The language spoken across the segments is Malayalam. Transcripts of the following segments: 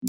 So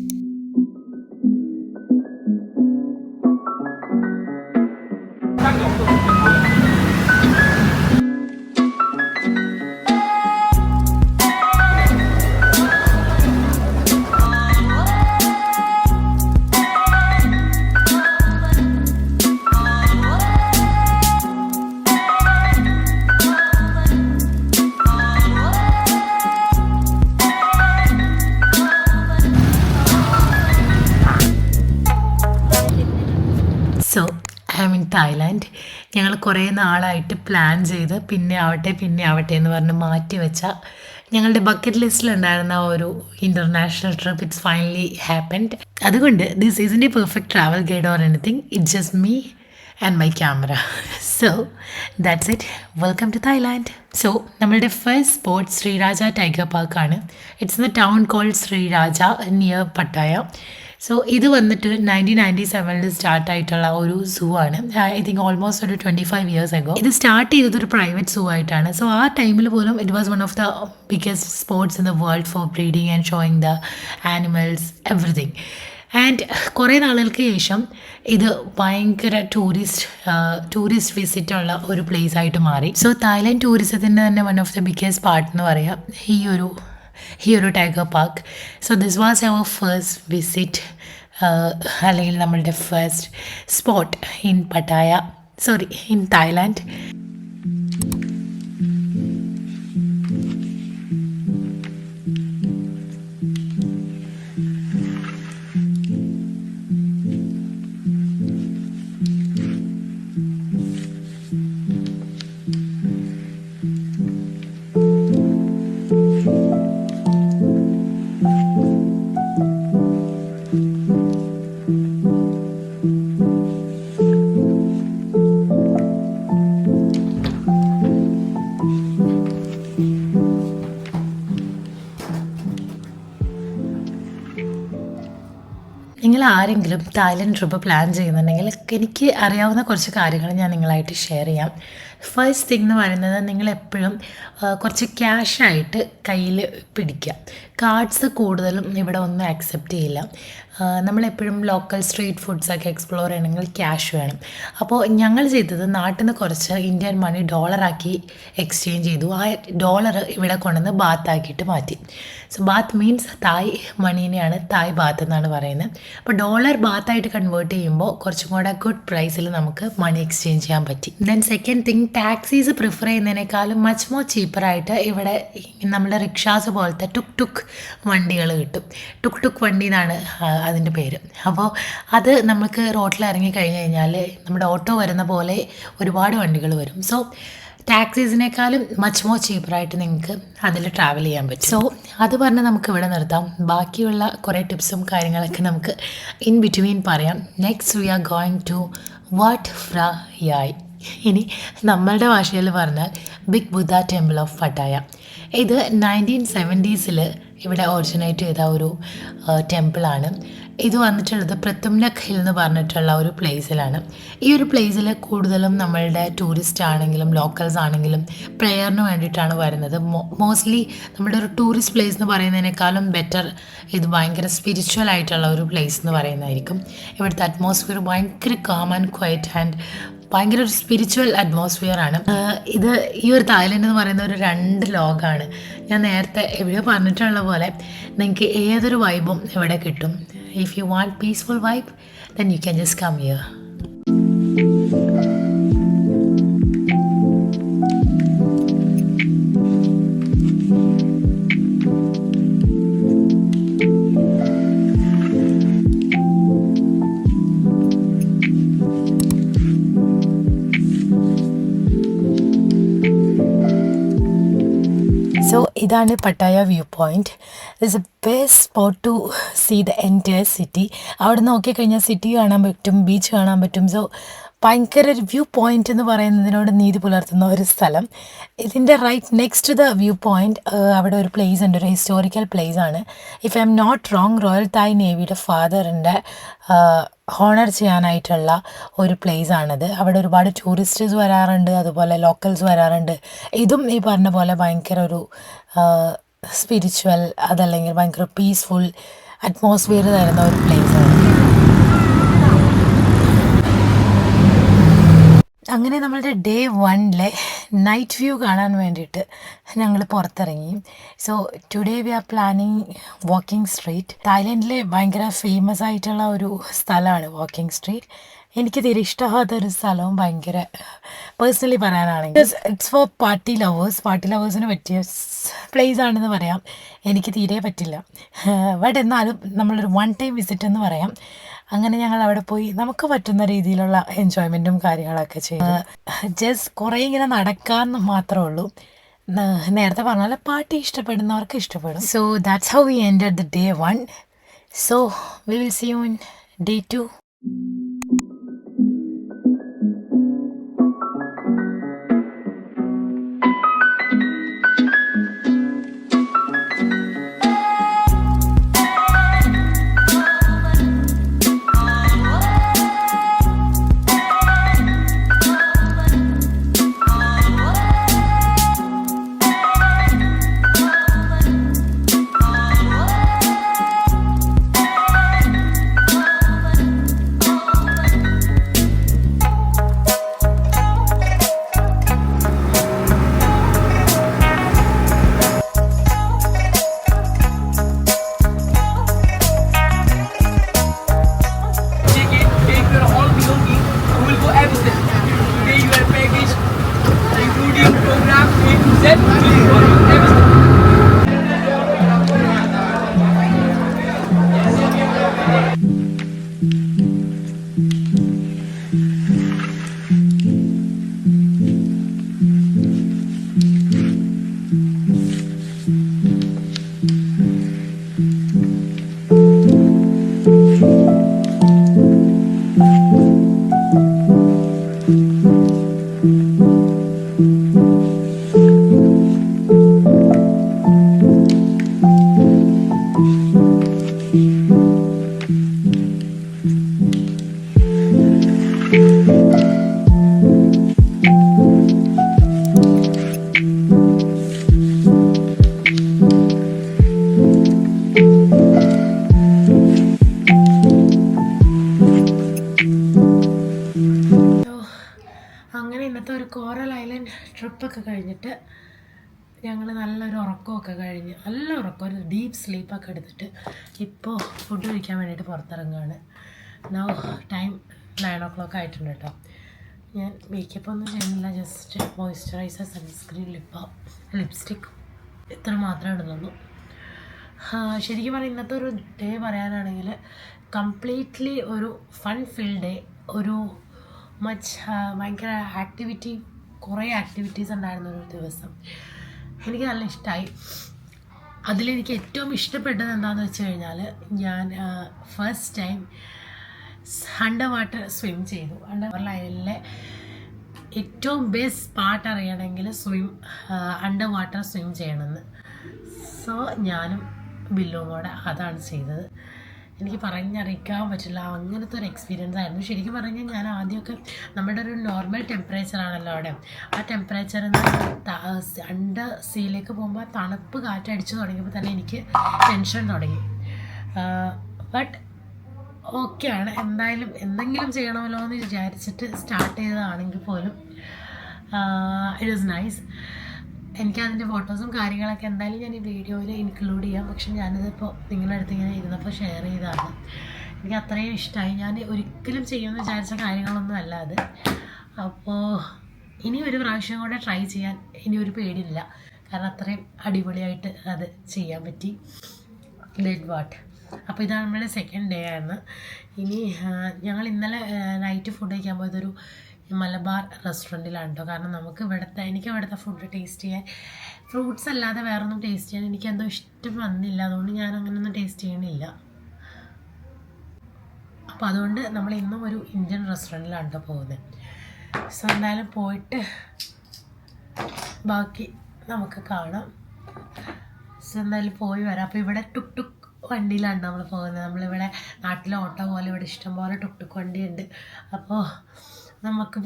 I mean Thailand. ഞങ്ങൾ കുറേ നാളായിട്ട് പ്ലാൻ ചെയ്ത് പിന്നെ ആവട്ടെ എന്ന് പറഞ്ഞ് മാറ്റി വെച്ച ഞങ്ങളുടെ ബക്കറ്റ് ലിസ്റ്റിലുണ്ടായിരുന്ന ഒരു international trip it's finally happened. അതുകൊണ്ട് this isn't perfect travel guide or anything, it's just me and my camera. So that's it. Welcome to Thailand. So നമ്മളുടെ ഫസ്റ്റ് സ്പോട്ട് ശ്രീരാജ ടൈഗർ പാർക്കാണ്. It's the town called Sriracha near Pattaya. So ഇത് വന്നിട്ട് 1997 സ്റ്റാർട്ടായിട്ടുള്ള ഒരു സൂ ആണ്. ഐ തിങ്ക് ഓൾമോസ്റ്റ് ഒരു 25 years ago ഇത് സ്റ്റാർട്ട് ചെയ്തത് ഒരു പ്രൈവറ്റ് സൂ ആയിട്ടാണ്. സോ ആ ടൈമിൽ പോലും it was one of the biggest spots in the world for breeding and showing the animals everything. And കുറേ നാളുകൾക്ക് ശേഷം ഇത് ഭയങ്കര ടൂറിസ്റ്റ് വിസിറ്റ് ഉള്ള ഒരു പ്ലേസ് ആയിട്ട് മാറി. സോ തായ്ലാൻഡ് ടൂറിസത്തിൻ്റെ തന്നെ one of the biggest part എന്ന് പറയാം ഈ ഒരു tiger park. So this was our first visit, അല്ലെങ്കിൽ നമ്മളുടെ ഫസ്റ്റ് സ്പോട്ട് ഇൻ തായ്ലാൻഡ്. നിങ്ങൾ ആരെങ്കിലും തായ്ലൻഡ് ട്രിപ്പ് പ്ലാൻ ചെയ്യുന്നുണ്ടെങ്കിൽ എനിക്ക് അറിയാവുന്ന കുറച്ച് കാര്യങ്ങൾ ഞാൻ നിങ്ങളായിട്ട് ഷെയർ ചെയ്യാം. ഫസ്റ്റ് തിങ് എന്ന് പറയുന്നത്, നിങ്ങളെപ്പോഴും കുറച്ച് ക്യാഷായിട്ട് കയ്യിൽ പിടിക്കുക. കാർഡ്സ് കൂടുതലും ഇവിടെ ഒന്നും അക്സെപ്റ്റ് ചെയ്യില്ല. നമ്മളെപ്പോഴും ലോക്കൽ സ്ട്രീറ്റ് ഫുഡ്സൊക്കെ എക്സ്പ്ലോർ ചെയ്യണമെങ്കിൽ ക്യാഷ് വേണം. അപ്പോൾ ഞങ്ങൾ ചെയ്തത് നാട്ടിൽ നിന്ന് കുറച്ച് ഇന്ത്യൻ മണി ഡോളറാക്കി എക്സ്ചേഞ്ച് ചെയ്തു. ആ ഡോളർ ഇവിടെ കൊണ്ടുവന്ന് ബാത്താക്കിയിട്ട് മാറ്റി. സോ ബാത്ത് മീൻസ് തായ് മണീനെയാണ് തായ് ബാത്ത് എന്നാണ് പറയുന്നത്. അപ്പോൾ ഡോളർ ബാത്തായിട്ട് കൺവേർട്ട് ചെയ്യുമ്പോൾ കുറച്ചും കൂടെ ഗുഡ് പ്രൈസിൽ നമുക്ക് മണി എക്സ്ചേഞ്ച് ചെയ്യാൻ പറ്റി. Then second thing, taxis prefer ചെയ്യുന്നതിനേക്കാളും മച്ച് മോർ ചീപ്പറായിട്ട് ഇവിടെ നമ്മുടെ റിക്ഷാസ് പോലത്തെ ടുക്ക് വണ്ടികൾ കിട്ടും. ടുക്ക് വണ്ടി എന്നാണ് അതിൻ്റെ പേര്. അപ്പോൾ അത് നമുക്ക് റോട്ടിൽ ഇറങ്ങി കഴിഞ്ഞ് കഴിഞ്ഞാൽ നമ്മുടെ ഓട്ടോ വരുന്ന പോലെ ഒരുപാട് വണ്ടികൾ വരും. സോ ടാക്സീസിനേക്കാളും മച്ച് മോർ ചീപ്പറായിട്ട് നിങ്ങൾക്ക് അതിൽ ട്രാവൽ ചെയ്യാൻ പറ്റും. സോ അത് പറഞ്ഞ് നമുക്ക് ഇവിടെ നിർത്താം. ബാക്കിയുള്ള കുറേ ടിപ്സും കാര്യങ്ങളൊക്കെ നമുക്ക് ഇൻ ബിറ്റ്വീൻ പറയാം. Next we are going to Wat Phra Yai. ഇനി നമ്മളുടെ ഭാഷയിൽ പറഞ്ഞാൽ big Buddha temple of Pattaya. ഇത് 1970s ഇവിടെ ഒറിജിനേറ്റ് ചെയ്ത ഒരു ടെമ്പിളാണ്. ഇത് വന്നിട്ടുള്ളത് പ്രത്തുംലക് ഹിൽ എന്ന് പറഞ്ഞിട്ടുള്ള ഒരു പ്ലേസിലാണ്. ഈ ഒരു പ്ലേസിൽ കൂടുതലും നമ്മളുടെ ടൂറിസ്റ്റ് ആണെങ്കിലും ലോക്കൽസ് ആണെങ്കിലും പ്രെയറിന് വേണ്ടിയിട്ടാണ് വരുന്നത്. മോസ്റ്റ്ലി നമ്മുടെ ഒരു ടൂറിസ്റ്റ് പ്ലേസ് എന്ന് പറയുന്നതിനേക്കാളും ബെറ്റർ ഇത് ഭയങ്കര സ്പിരിച്വൽ ആയിട്ടുള്ള ഒരു പ്ലേസ് എന്ന് പറയുന്നതായിരിക്കും. ഇവിടുത്തെ അറ്റ്മോസ്ഫിയർ ഭയങ്കര കാം ആൻഡ് ക്വയറ്റ് ആൻഡ് ഭയങ്കര ഒരു സ്പിരിച്വൽ അറ്റ്മോസ്ഫിയർ ആണ്. ഈ ഒരു തായ്ലൻഡ് എന്ന് പറയുന്ന ഒരു 2 ലോകമാണ്. ഞാൻ നേരത്തെ എവിടെയോ പറഞ്ഞിട്ടുള്ള പോലെ നിങ്ങൾക്ക് ഏതൊരു വൈബും ഇവിടെ കിട്ടും. If you want peaceful vibe, then you can just come here. So ഇതാണ് Pattaya view point. It's a best spot to see the entire city. അവിടെ നോക്കിക്കഴിഞ്ഞാൽ സിറ്റി കാണാൻ പറ്റും, ബീച്ച് കാണാൻ പറ്റും. സോ ഭയങ്കര ഒരു വ്യൂ പോയിൻ്റ് എന്ന് പറയുന്നതിനോട് നീതി പുലർത്തുന്ന ഒരു സ്ഥലം. ഇതിൻ്റെ right next the view point അവിടെ ഒരു പ്ലേസ് ഉണ്ട്, ഒരു ഹിസ്റ്റോറിക്കൽ പ്ലേസ് ആണ്. If I'm not wrong, royal Thai നേവിയുടെ ഫാദറിൻ്റെ ഹോണർ ചെയ്യാനായിട്ടുള്ള ഒരു പ്ലേസ് ആണിത്. അവിടെ ഒരുപാട് ടൂറിസ്റ്റേഴ്സ് വരാറുണ്ട്, അതുപോലെ ലോക്കൽസ് വരാറുണ്ട്. ഇതും ഈ പറഞ്ഞ പോലെ ഭയങ്കര ഒരു സ്പിരിച്വൽ, അതല്ലെങ്കിൽ ഭയങ്കര പീസ്ഫുൾ അറ്റ്മോസ്ഫിയർ തരുന്ന ഒരു പ്ലേസാണ്. അങ്ങനെ നമ്മളുടെ ഡേ 1 നൈറ്റ് വ്യൂ കാണാൻ വേണ്ടിയിട്ട് ഞങ്ങൾ പുറത്തിറങ്ങി. So today we are planning walking street. തായ്ലൻഡിലെ ഭയങ്കര ഫേമസ് ആയിട്ടുള്ള ഒരു സ്ഥലമാണ് വാക്കിംഗ് സ്ട്രീറ്റ്. എനിക്ക് തീരെ ഇഷ്ടമാകാത്തൊരു സ്ഥലവും ഭയങ്കര പേഴ്സണലി പറയാനാണെങ്കിൽ ഇറ്റ്സ് ഫോർ പാർട്ടി ലവേഴ്സിന് പറ്റിയ പ്ലേസ് ആണെന്ന് പറയാം. എനിക്ക് തീരെ പറ്റില്ല. ബട്ട് എന്നാലും നമ്മളൊരു വൺ ടൈം വിസിറ്റ് എന്ന് പറയാം. അങ്ങനെ ഞങ്ങൾ അവിടെ പോയി നമുക്ക് പറ്റുന്ന രീതിയിലുള്ള എൻജോയ്മെൻറ്റും കാര്യങ്ങളൊക്കെ ചെയ്തു. ജസ്റ്റ് കുറേ ഇങ്ങനെ നടക്കാൻ മാത്രമേ ഉള്ളൂ. നേരത്തെ പറഞ്ഞ പാട്ട് ഇഷ്ടപ്പെടുന്നവർക്ക് ഇഷ്ടപ്പെടും. So that's how we ended the day 1. So we will see you in day 2. അങ്ങനെ ഇന്നത്തെ ഒരു കോറൽ ഐലൻഡ് ട്രിപ്പൊക്കെ കഴിഞ്ഞിട്ട് ഞങ്ങൾ നല്ലൊരു ഉറക്കമൊക്കെ കഴിഞ്ഞ് നല്ല ഉറക്കം, ഒരു ഡീപ്പ് സ്ലീപ്പൊക്കെ എടുത്തിട്ട് ഇപ്പോൾ ഫുഡ് കഴിക്കാൻ വേണ്ടിയിട്ട് പുറത്തിറങ്ങുകയാണ്. നൗ ടൈം 9 o'clock ആയിട്ടുണ്ട് കേട്ടോ. ഞാൻ മേക്കപ്പ് ഒന്നും ചെയ്യുന്നില്ല, ജസ്റ്റ് മോയ്സ്ചറൈസർ, സൺസ്ക്രീൻ, ലിപ്സ്റ്റിക് ഇത്ര മാത്രമേ ഇടുന്നുള്ളൂ. ശരിക്കും പറഞ്ഞാൽ ഇന്നത്തെ ഒരു ഡേ പറയാനാണെങ്കിൽ കംപ്ലീറ്റ്ലി ഒരു ഫൺ ഫിൽ ഡേ. ഒരു ഭയങ്കര കുറേ ആക്ടിവിറ്റീസ് ഉണ്ടായിരുന്ന ഒരു ദിവസം. എനിക്ക് നല്ല ഇഷ്ടമായി. അതിലെനിക്ക് ഏറ്റവും ഇഷ്ടപ്പെട്ടത് എന്താണെന്ന് വെച്ച് കഴിഞ്ഞാൽ ഞാൻ first time under water swim ചെയ്തു. അണ്ടർ ലൈനിലെ ഏറ്റവും ബെസ്റ്റ് പാർട്ട് അറിയണമെങ്കിൽ അണ്ടർ വാട്ടർ സ്വിം ചെയ്യണമെന്ന്. സോ ഞാനും ബില്ലും കൂടെ അതാണ് ചെയ്തത്. എനിക്ക് പറഞ്ഞറിയിക്കാൻ പറ്റില്ല, അങ്ങനത്തെ ഒരു എക്സ്പീരിയൻസ് ആയിരുന്നു. ശരിക്കും പറഞ്ഞാൽ ഞാൻ ആദ്യമൊക്കെ നമ്മുടെ ഒരു നോർമൽ ടെമ്പറേച്ചറാണല്ലോ അവിടെ, ആ ടെമ്പറേച്ചറിൽ നിന്ന് അണ്ടർ സീയിലേക്ക് പോകുമ്പോൾ തണുപ്പ് കാറ്റടിച്ച് തുടങ്ങിയപ്പോൾ തന്നെ എനിക്ക് ടെൻഷൻ തുടങ്ങി. ബട്ട് ഓക്കെയാണ്, എന്തായാലും എന്തെങ്കിലും ചെയ്യണമല്ലോ എന്ന് വിചാരിച്ചിട്ട് സ്റ്റാർട്ട് ചെയ്തതാണെങ്കിൽ പോലും ഇറ്റ് വാസ് നൈസ്. എനിക്കതിൻ്റെ ഫോട്ടോസും കാര്യങ്ങളൊക്കെ എന്തായാലും ഞാൻ ഈ വീഡിയോയിൽ ഇൻക്ലൂഡ് ചെയ്യാം. പക്ഷെ ഞാനിതിപ്പോൾ നിങ്ങളുടെ അടുത്ത് ഇങ്ങനെ ഇരുന്നപ്പോൾ ഷെയർ ചെയ്തതാണ്. എനിക്ക് അത്രയും ഇഷ്ടമായി. ഞാൻ ഒരിക്കലും ചെയ്യുമെന്ന് വിചാരിച്ച കാര്യങ്ങളൊന്നും അല്ല അത്. അപ്പോൾ ഇനി ഒരു പ്രാവശ്യം കൂടെ ട്രൈ ചെയ്യാൻ ഇനി ഒരു പേടിയില്ല, കാരണം അത്രയും അടിപൊളിയായിട്ട് അത് ചെയ്യാൻ പറ്റി. ലെഡ് വാട്ട്. അപ്പോൾ ഇതാണ് നമ്മുടെ സെക്കൻഡ് ഡേ ആയിരുന്നു. ഇനി ഞങ്ങൾ ഇന്നലെ നൈറ്റ് ഫുഡ് കഴിക്കാൻ പോയതൊരു മലബാർ റെസ്റ്റോറൻറ്റിലാണ് കേട്ടോ. കാരണം എനിക്ക് ഇവിടുത്തെ ഫുഡ് ടേസ്റ്റ് ചെയ്യാൻ, ഫ്രൂട്ട്സ് അല്ലാതെ വേറൊന്നും ടേസ്റ്റ് ചെയ്യാൻ എനിക്കെന്തോ ഇഷ്ടം വന്നില്ല. അതുകൊണ്ട് ഞാൻ അങ്ങനെയൊന്നും ടേസ്റ്റ് ചെയ്യണില്ല. അപ്പോൾ അതുകൊണ്ട് നമ്മൾ ഇന്നും ഒരു ഇന്ത്യൻ റെസ്റ്റോറൻറ്റിലാണ് കേട്ടോ പോകുന്നത്. സോ എന്തായാലും പോയിട്ട് ബാക്കി നമുക്ക് കാണാം. സോ എന്തായാലും പോയി വരാം. അപ്പോൾ ഇവിടെ ടുക് വണ്ടിയിലാണ് നമ്മൾ പോകുന്നത്. നമ്മളിവിടെ നാട്ടിലെ ഓട്ടോ പോലെ ഇവിടെ ഇഷ്ടംപോലെ ടുക് വണ്ടിയുണ്ട്. അപ്പോൾ നമുക്ക്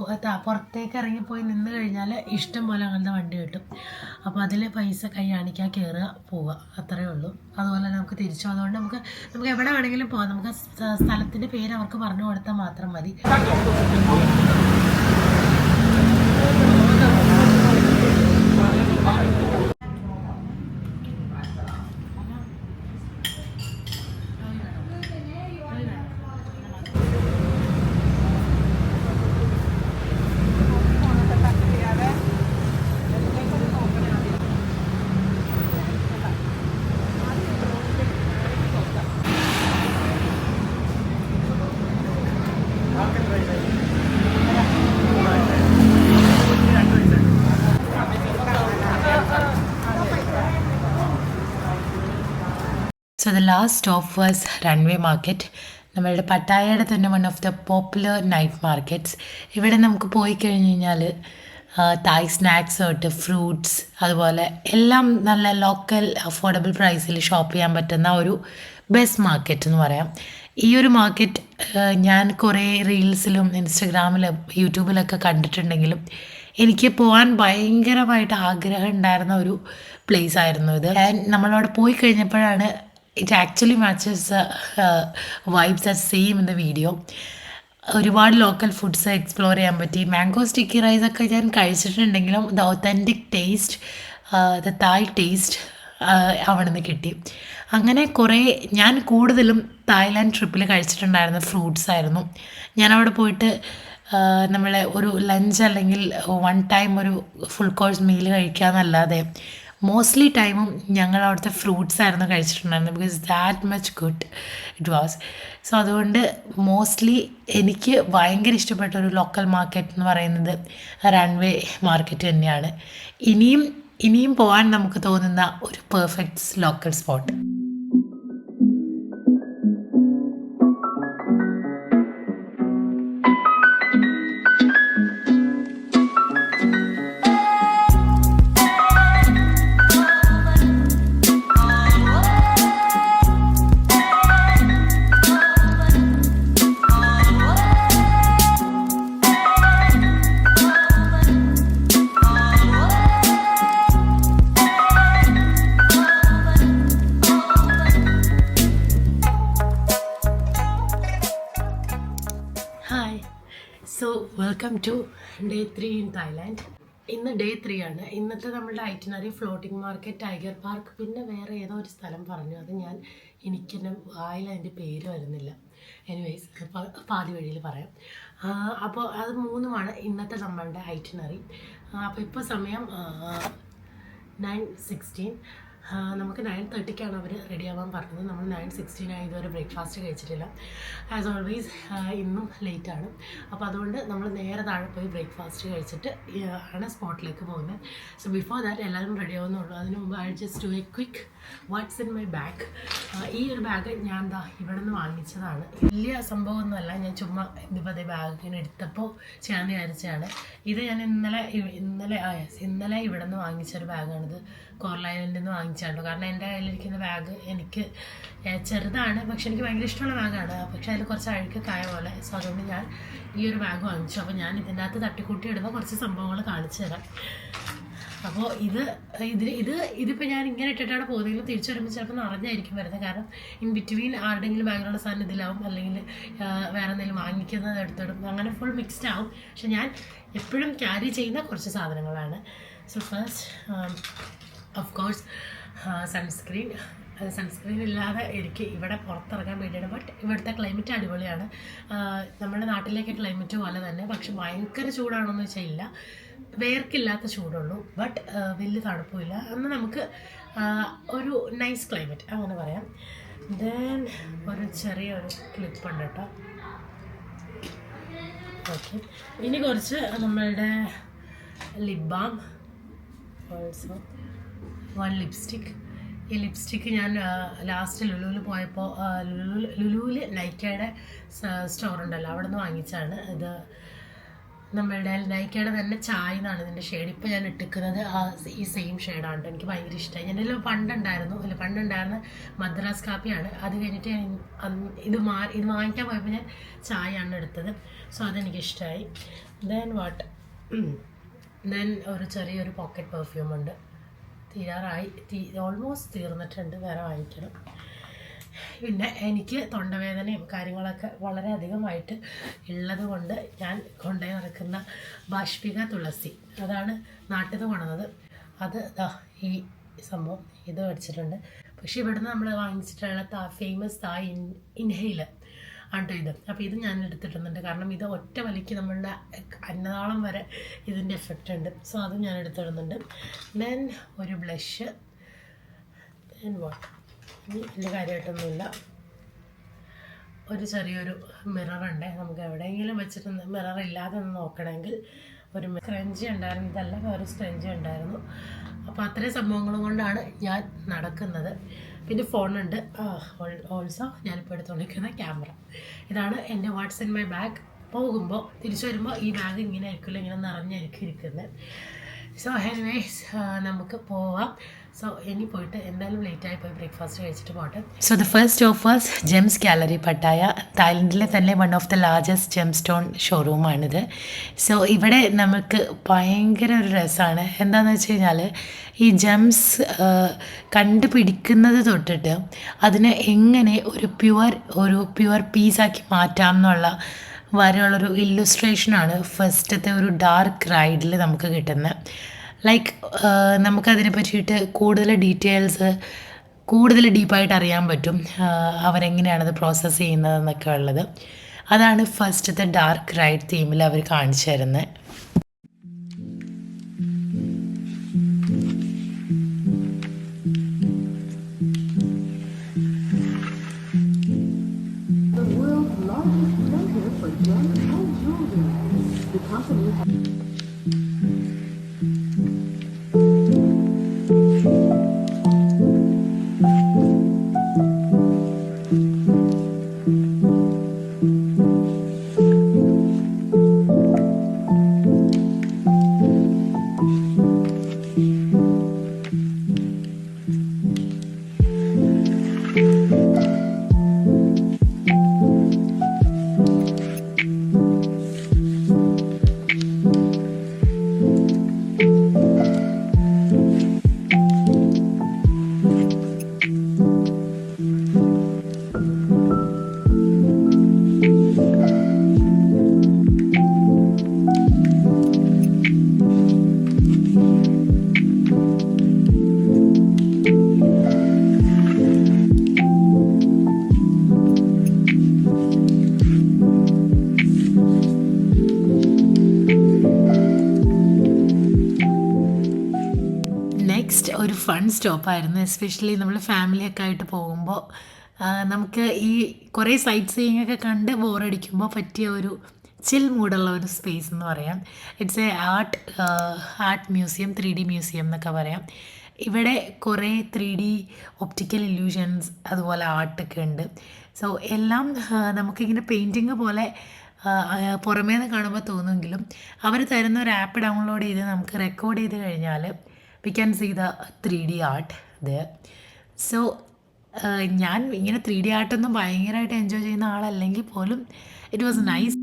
പുറത്തേക്ക് ഇറങ്ങിപ്പോയി നിന്ന് കഴിഞ്ഞാൽ ഇഷ്ടം പോലെ അങ്ങനത്തെ വണ്ടി കിട്ടും. അപ്പോൾ അതിൽ പൈസ കൈ കാണിക്കാൻ കയറുക പോവുക, അത്രയേ ഉള്ളൂ. അതുപോലെ നമുക്ക് തിരിച്ചു, അതുകൊണ്ട് നമുക്ക് എവിടെ വേണമെങ്കിലും പോകാം. നമുക്ക് സ്ഥലത്തിൻ്റെ പേര് അവർക്ക് പറഞ്ഞു കൊടുത്താൽ മാത്രം മതി. So the last stop was Runway Market. നമ്മളുടെ പട്ടായയുടെ തന്നെ one of the popular night markets. ഇവിടെ നമുക്ക് പോയി കഴിഞ്ഞ് കഴിഞ്ഞാൽ തായ് സ്നാക്സ് തൊട്ട് ഫ്രൂട്ട്സ് അതുപോലെ എല്ലാം നല്ല ലോക്കൽ അഫോർഡബിൾ പ്രൈസിൽ ഷോപ്പ് ചെയ്യാൻ പറ്റുന്ന ഒരു ബെസ്റ്റ് മാർക്കറ്റ് എന്ന് പറയാം. ഈ ഒരു മാർക്കറ്റ് ഞാൻ കുറേ റീൽസിലും ഇൻസ്റ്റഗ്രാമിലും യൂട്യൂബിലൊക്കെ കണ്ടിട്ടുണ്ടെങ്കിലും എനിക്ക് പോകാൻ ഭയങ്കരമായിട്ട് ആഗ്രഹം ഉണ്ടായിരുന്ന ഒരു പ്ലേസ് ആയിരുന്നു ഇത്. നമ്മളവിടെ പോയി കഴിഞ്ഞപ്പോഴാണ് it actually matches the vibes that same in the video. ഒരുപാട് ലോക്കൽ ഫുഡ്സ് എക്സ്പ്ലോർ ചെയ്യാൻ പറ്റി. മാംഗോ സ്റ്റിക്കി റൈസ് ഒക്കെ ഞാൻ കഴിച്ചിട്ടുണ്ടെങ്കിലും the authentic taste, the Thai taste അവിടെ നിന്ന് കിട്ടി. അങ്ങനെ കുറേ ഞാൻ കൂടുതലും തായ്ലാൻഡ് ട്രിപ്പിൽ കഴിച്ചിട്ടുണ്ടായിരുന്ന ഫ്രൂട്ട്സ് ആയിരുന്നു. ഞാനവിടെ പോയിട്ട് നമ്മളെ ഒരു ലഞ്ച് അല്ലെങ്കിൽ വൺ ടൈം ഒരു ഫുൾ കോഴ്സ് മീൽ കഴിക്കാമെന്നല്ലാതെ മോസ്റ്റ്ലി ടൈമും ഞങ്ങൾ അവിടുത്തെ ഫ്രൂട്ട്സ് ആയിരുന്നു കഴിച്ചിട്ടുണ്ടായിരുന്നു. Because that much good it was. So അതുകൊണ്ട് മോസ്റ്റ്ലി എനിക്ക് ഭയങ്കര ഇഷ്ടപ്പെട്ട ഒരു ലോക്കൽ മാർക്കറ്റ് എന്ന് പറയുന്നത് റൺവേ മാർക്കറ്റ് തന്നെയാണ്. ഇനിയും പോകാൻ നമുക്ക് തോന്നുന്ന ഒരു perfect local spot. So welcome to day 3 in Thailand. ഇന്ന് ഡേ 3 ആണ്. ഇന്നത്തെ നമ്മളുടെ itinerary floating market, tiger park, പിന്നെ വേറെ ഏതോ ഒരു സ്ഥലം പറഞ്ഞു. അത് എനിക്കെന്നെ വായിൽ അതിൻ്റെ പേര് വരുന്നില്ല. എനിവേയ്സ് പാതി വഴിയിൽ പറയാം. അപ്പോൾ അത് മൂന്നുമാണ് ഇന്നത്തെ നമ്മളുടെ ഐറ്റിനറി. അപ്പോൾ ഇപ്പോൾ സമയം 9:16. നമുക്ക് 9:30ക്കാണ് അവർ റെഡി ആവാൻ പറഞ്ഞത്. നമ്മൾ 9:16 ഇതുവരെ ബ്രേക്ക്ഫാസ്റ്റ് കഴിച്ചിട്ടില്ല. ആസ് ഓൾവേസ് ഇന്നും ലേറ്റാണ്. അപ്പോൾ അതുകൊണ്ട് നമ്മൾ നേരെ താഴെ പോയി ബ്രേക്ക്ഫാസ്റ്റ് കഴിച്ചിട്ട് ആണ് സ്പോട്ടിലേക്ക് പോകുന്നത്. സോ ബിഫോർ ദാറ്റ് എല്ലാവരും റെഡി ആവുന്നുള്ളൂ. അതിന് മുമ്പ് I just do A quick what's in my bag. ഈ ഒരു ബാഗ് ഞാൻ ഇവിടെ നിന്ന് വാങ്ങിച്ചതാണ്. വലിയ സംഭവമൊന്നുമല്ല. ഞാൻ ചുമ്മാ ഇതിപ്പോൾ അതേ ബാഗിന് എടുത്തപ്പോൾ ചെയ്യാൻ വിചാരിച്ചതാണ്. ഇത് ഞാൻ ഇന്നലെ ഇവിടെ നിന്ന് വാങ്ങിച്ചൊരു ബാഗാണിത്. കോറൽ ഐലൻഡിൽ നിന്ന് വാങ്ങിച്ചാണ്. കാരണം എൻ്റെ കയ്യിലിരിക്കുന്ന ബാഗ് എനിക്ക് ചെറുതാണ്, പക്ഷെ എനിക്ക് ഭയങ്കര ഇഷ്ടമുള്ള ബാഗാണ്. പക്ഷെ അതിൽ കുറച്ച് അഴുക്കായ പോലെ. സോ അതുകൊണ്ട് ഞാൻ ഈ ഒരു ബാഗ് വാങ്ങിച്ചു. അപ്പോൾ ഞാൻ ഇതിൻ്റെ അകത്ത് തട്ടിക്കൂട്ടി ഇടുന്ന കുറച്ച് സംഭവങ്ങൾ കാണിച്ചു തരാം. അപ്പോൾ ഇതിപ്പോൾ ഞാൻ ഇങ്ങനെ ഇട്ടിട്ടാണ് പോകുന്നതെങ്കിലും തിരിച്ചു വരുമ്പോൾ ചിലപ്പോൾ നിറഞ്ഞായിരിക്കും വരുന്നത്. കാരണം ഇൻ ബിറ്റ്വീൻ ആരുടെങ്കിലും ബാഗിലുള്ള സാധനം ഇതിലാവും, അല്ലെങ്കിൽ വേറെ എന്തെങ്കിലും വാങ്ങിക്കുന്നത് എടുത്തിടും, അങ്ങനെ ഫുൾ മിക്സ്ഡ് ആവും. പക്ഷെ ഞാൻ എപ്പോഴും ക്യാരി ചെയ്യുന്ന കുറച്ച് സാധനങ്ങളാണ്. So first of course sunscreen ഇല്ലാതെ എനിക്ക് ഇവിടെ പുറത്തിറങ്ങാൻ വേണ്ടിയാണ്. ബട്ട് ഇവിടുത്തെ ക്ലൈമറ്റ് അടിപൊളിയാണ്. നമ്മുടെ നാട്ടിലേക്ക് ക്ലൈമറ്റ് പോലെ തന്നെ. പക്ഷെ ഭയങ്കര ചൂടാണോയെന്ന് വെച്ചാൽ ഇല്ല, വേർക്കില്ലാത്ത ചൂടുള്ളൂ. ബട്ട് വലിയ തണുപ്പുമില്ല. അന്ന് നമുക്ക് ഒരു നൈസ് ക്ലൈമറ്റ് അങ്ങനെ പറയാം. ദെൻ ഒരു ചെറിയൊരു ക്ലിപ്പുണ്ട് കേട്ടോ. ഓക്കെ, ഇനി കുറച്ച് നമ്മളുടെ lip balm, also one lipstick. ഈ ലിപ്സ്റ്റിക്ക് ഞാൻ ലാസ്റ്റ് ലുലുവിൽ പോയപ്പോൾ ലുലുവിൽ നൈക്കയുടെ സ്റ്റോറുണ്ടല്ലോ, അവിടെ നിന്ന് വാങ്ങിച്ചാണ്. ഇത് നമ്മളുടെ നൈക്കയുടെ തന്നെ ചായ എന്നാണ് ഇതിൻ്റെ ഷെയ്ഡ്. ഇപ്പോൾ ഞാൻ ഇട്ടിക്കുന്നത് ഈ സെയിം ഷെയ്ഡാണ്. എനിക്ക് ഭയങ്കര ഇഷ്ടമായി. എൻ്റെ പണ്ടുണ്ടായിരുന്ന മദ്രാസ് കാപ്പിയാണ്. അത് കഴിഞ്ഞിട്ട് ഞാൻ ഇത് വാങ്ങിക്കാൻ പോയപ്പോൾ ഞാൻ ചായയാണ് എടുത്തത്. സോ അതെനിക്കിഷ്ടമായി. ദെൻ ഒരു ചെറിയൊരു പോക്കറ്റ് പെർഫ്യൂം ഉണ്ട്. ഓൾമോസ്റ്റ് തീർന്നിട്ടുണ്ട്. വേറെ വാങ്ങിക്കണം. പിന്നെ എനിക്ക് തൊണ്ടവേദനയും കാര്യങ്ങളൊക്കെ വളരെയധികമായിട്ട് ഉള്ളത് കൊണ്ട് ഞാൻ കൊണ്ടുപോയി നടക്കുന്ന ബാഷ്പിക തുളസി, അതാണ് നാട്ടിൽ നിന്ന് കൊണ്ടുവന്നത്. അത് ഈ സംഭവം ഇത് മേടിച്ചിട്ടുണ്ട്. പക്ഷേ ഇവിടുന്ന് നമ്മൾ വാങ്ങിച്ചിട്ടുള്ള ഫേമസ് ഇൻഹെയിലർ ആണ് ഇത്. അപ്പോൾ ഇത് ഞാൻ എടുത്തിടുന്നുണ്ട്. കാരണം ഇത് ഒറ്റ വലിക്ക് നമ്മളുടെ അന്നനാളം വരെ ഇതിൻ്റെ എഫക്റ്റ് ഉണ്ട്. സോ അതും ഞാൻ എടുത്തിടുന്നുണ്ട്. ദെൻ ഒരു ബ്ലഷ്, ദെൻ വാട്ട് വലിയ കാര്യമായിട്ടൊന്നുമില്ല. ഒരു ചെറിയൊരു മിററുണ്ട്. നമുക്ക് എവിടെയെങ്കിലും വെച്ചിട്ട് മിറർ ഇല്ലാതെ ഒന്ന് നോക്കണമെങ്കിൽ ഒരു സ്ക്രഞ്ചി ഉണ്ടായിരുന്നു. ഇതല്ല, വേറെ സ്ക്രഞ്ചി ഉണ്ടായിരുന്നു. അപ്പോൾ അത്രയും സംഭവങ്ങളും കൊണ്ടാണ് ഞാൻ നടക്കുന്നത്. പിന്നെ ഫോണുണ്ട്. ഓൾസോ ഞാനിപ്പോൾ എടുത്തുകൊണ്ടിരിക്കുന്ന ക്യാമറ. ഇതാണ് എൻ്റെ വാട്ട്സ് ഇൻ മൈ ബാഗ്. പോകുമ്പോൾ തിരിച്ചു വരുമ്പോൾ ഈ ബാഗ് ഇങ്ങനെ ആയിരിക്കില്ല, ഇങ്ങനെ നിറഞ്ഞായിരിക്കും ഇരിക്കുന്നത്. സോ എനിവേസ് നമുക്ക് പോവാം. സോ ഇനി പോയിട്ട് എന്തായാലും ലേറ്റായി പോയി ബ്രേക്ക്ഫാസ്റ്റ് കഴിച്ചിട്ട് പോട്ടെ. So the first of was gems gallery Pattaya. തായ്ലൻഡിലെ തന്നെ one of the largest gem stone ഷോറൂമാണിത്. സോ ഇവിടെ നമുക്ക് ഭയങ്കര ഒരു രസമാണ്. എന്താണെന്ന് വെച്ച് കഴിഞ്ഞാൽ ഈ ജെംസ് കണ്ടുപിടിക്കുന്നത് തൊട്ടിട്ട് അതിനെ എങ്ങനെ ഒരു പ്യുവർ പീസാക്കി മാറ്റാം എന്നുള്ള വരെയുള്ളൊരു ഇല്ലുസ്ട്രേഷനാണ് ഫസ്റ്റത്തെ ഒരു ഡാർക്ക് റൈഡിൽ നമുക്ക് കിട്ടുന്നത്. ലൈക്ക് നമുക്കതിനെ പറ്റിയിട്ട് കൂടുതൽ ഡീപ്പായിട്ട് അറിയാൻ പറ്റും, അവരെങ്ങനെയാണത് പ്രോസസ്സ് ചെയ്യുന്നതെന്നൊക്കെ ഉള്ളത്. അതാണ് ഫസ്റ്റത്തെ ഡാർക്ക് റൈഡ് തീമിൽ അവർ കാണിച്ചു തരുന്നത്. ഒരു ഫൺ സ്റ്റോപ്പായിരുന്നു. എസ്പെഷ്യലി നമ്മൾ ഫാമിലിയൊക്കെ ആയിട്ട് പോകുമ്പോൾ നമുക്ക് ഈ കുറേ സൈറ്റ് സീയിങ് ഒക്കെ കണ്ട് ബോറടിക്കുമ്പോൾ പറ്റിയ ഒരു ചിൽ മൂഡുള്ള ഒരു സ്പേസ് എന്ന് പറയാം. It's A art museum, 3D museum എന്നൊക്കെ പറയാം. ഇവിടെ കുറേ 3D ഒപ്റ്റിക്കൽ ഇല്യൂഷൻസ് അതുപോലെ ആർട്ടൊക്കെ ഉണ്ട്. സോ എല്ലാം നമുക്കിങ്ങനെ പെയിൻറ്റിങ് പോലെ പുറമേ നിന്ന് കാണുമ്പോൾ തോന്നുമെങ്കിലും അവർ തരുന്ന ഒരു ആപ്പ് ഡൗൺലോഡ് ചെയ്ത് നമുക്ക് റെക്കോർഡ് ചെയ്ത് കഴിഞ്ഞാൽ we can see the 3D art there. So ഞാൻ ഇങ്ങനെ 3D ആർട്ടൊന്നും ഭയങ്കരമായിട്ട് എൻജോയ് ചെയ്യുന്ന ആളല്ലെങ്കിൽ പോലും it was nice.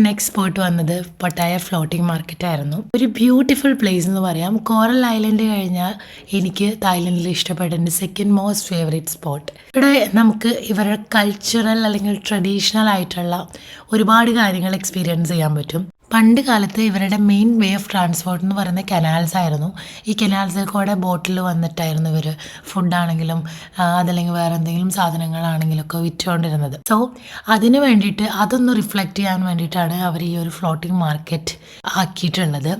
Next spot വന്നത് പട്ടായ ഫ്ലോട്ടിംഗ് മാർക്കറ്റ് ആയിരുന്നു. ഒരു ബ്യൂട്ടിഫുൾ പ്ലേസ് എന്ന് പറയാം. കോറൽ ഐലൻഡ് കഴിഞ്ഞാൽ എനിക്ക് തായ്ലൻഡിൽ ഇഷ്ടപ്പെട്ട എൻ്റെ സെക്കൻഡ് മോസ്റ്റ് ഫേവറേറ്റ് സ്പോട്ട്. ഇവിടെ നമുക്ക് ഇവരുടെ കൾച്ചറൽ അല്ലെങ്കിൽ ട്രഡീഷണൽ ആയിട്ടുള്ള ഒരുപാട് കാര്യങ്ങൾ എക്സ്പീരിയൻസ് ചെയ്യാൻ പറ്റും. പണ്ട് കാലത്ത് ഇവരുടെ മെയിൻ വേ ഓഫ് ട്രാൻസ്പോർട്ട് എന്ന് പറയുന്ന കനാൽസ് ആയിരുന്നു. ഈ കനാൽസിൽ കൂടെ ബോട്ടിൽ വന്നിട്ടായിരുന്നു ഇവർ ഫുഡാണെങ്കിലും അതല്ലെങ്കിൽ വേറെ എന്തെങ്കിലും സാധനങ്ങളാണെങ്കിലും ഒക്കെ വിറ്റുകൊണ്ടിരുന്നത്. സോ അതിന് വേണ്ടിയിട്ട് അതൊന്ന് റിഫ്ലക്റ്റ് ചെയ്യാൻ വേണ്ടിയിട്ടാണ് അവർ ഈ ഒരു ഫ്ലോട്ടിംഗ് മാർക്കറ്റ് ആക്കിയിട്ടുള്ളത്.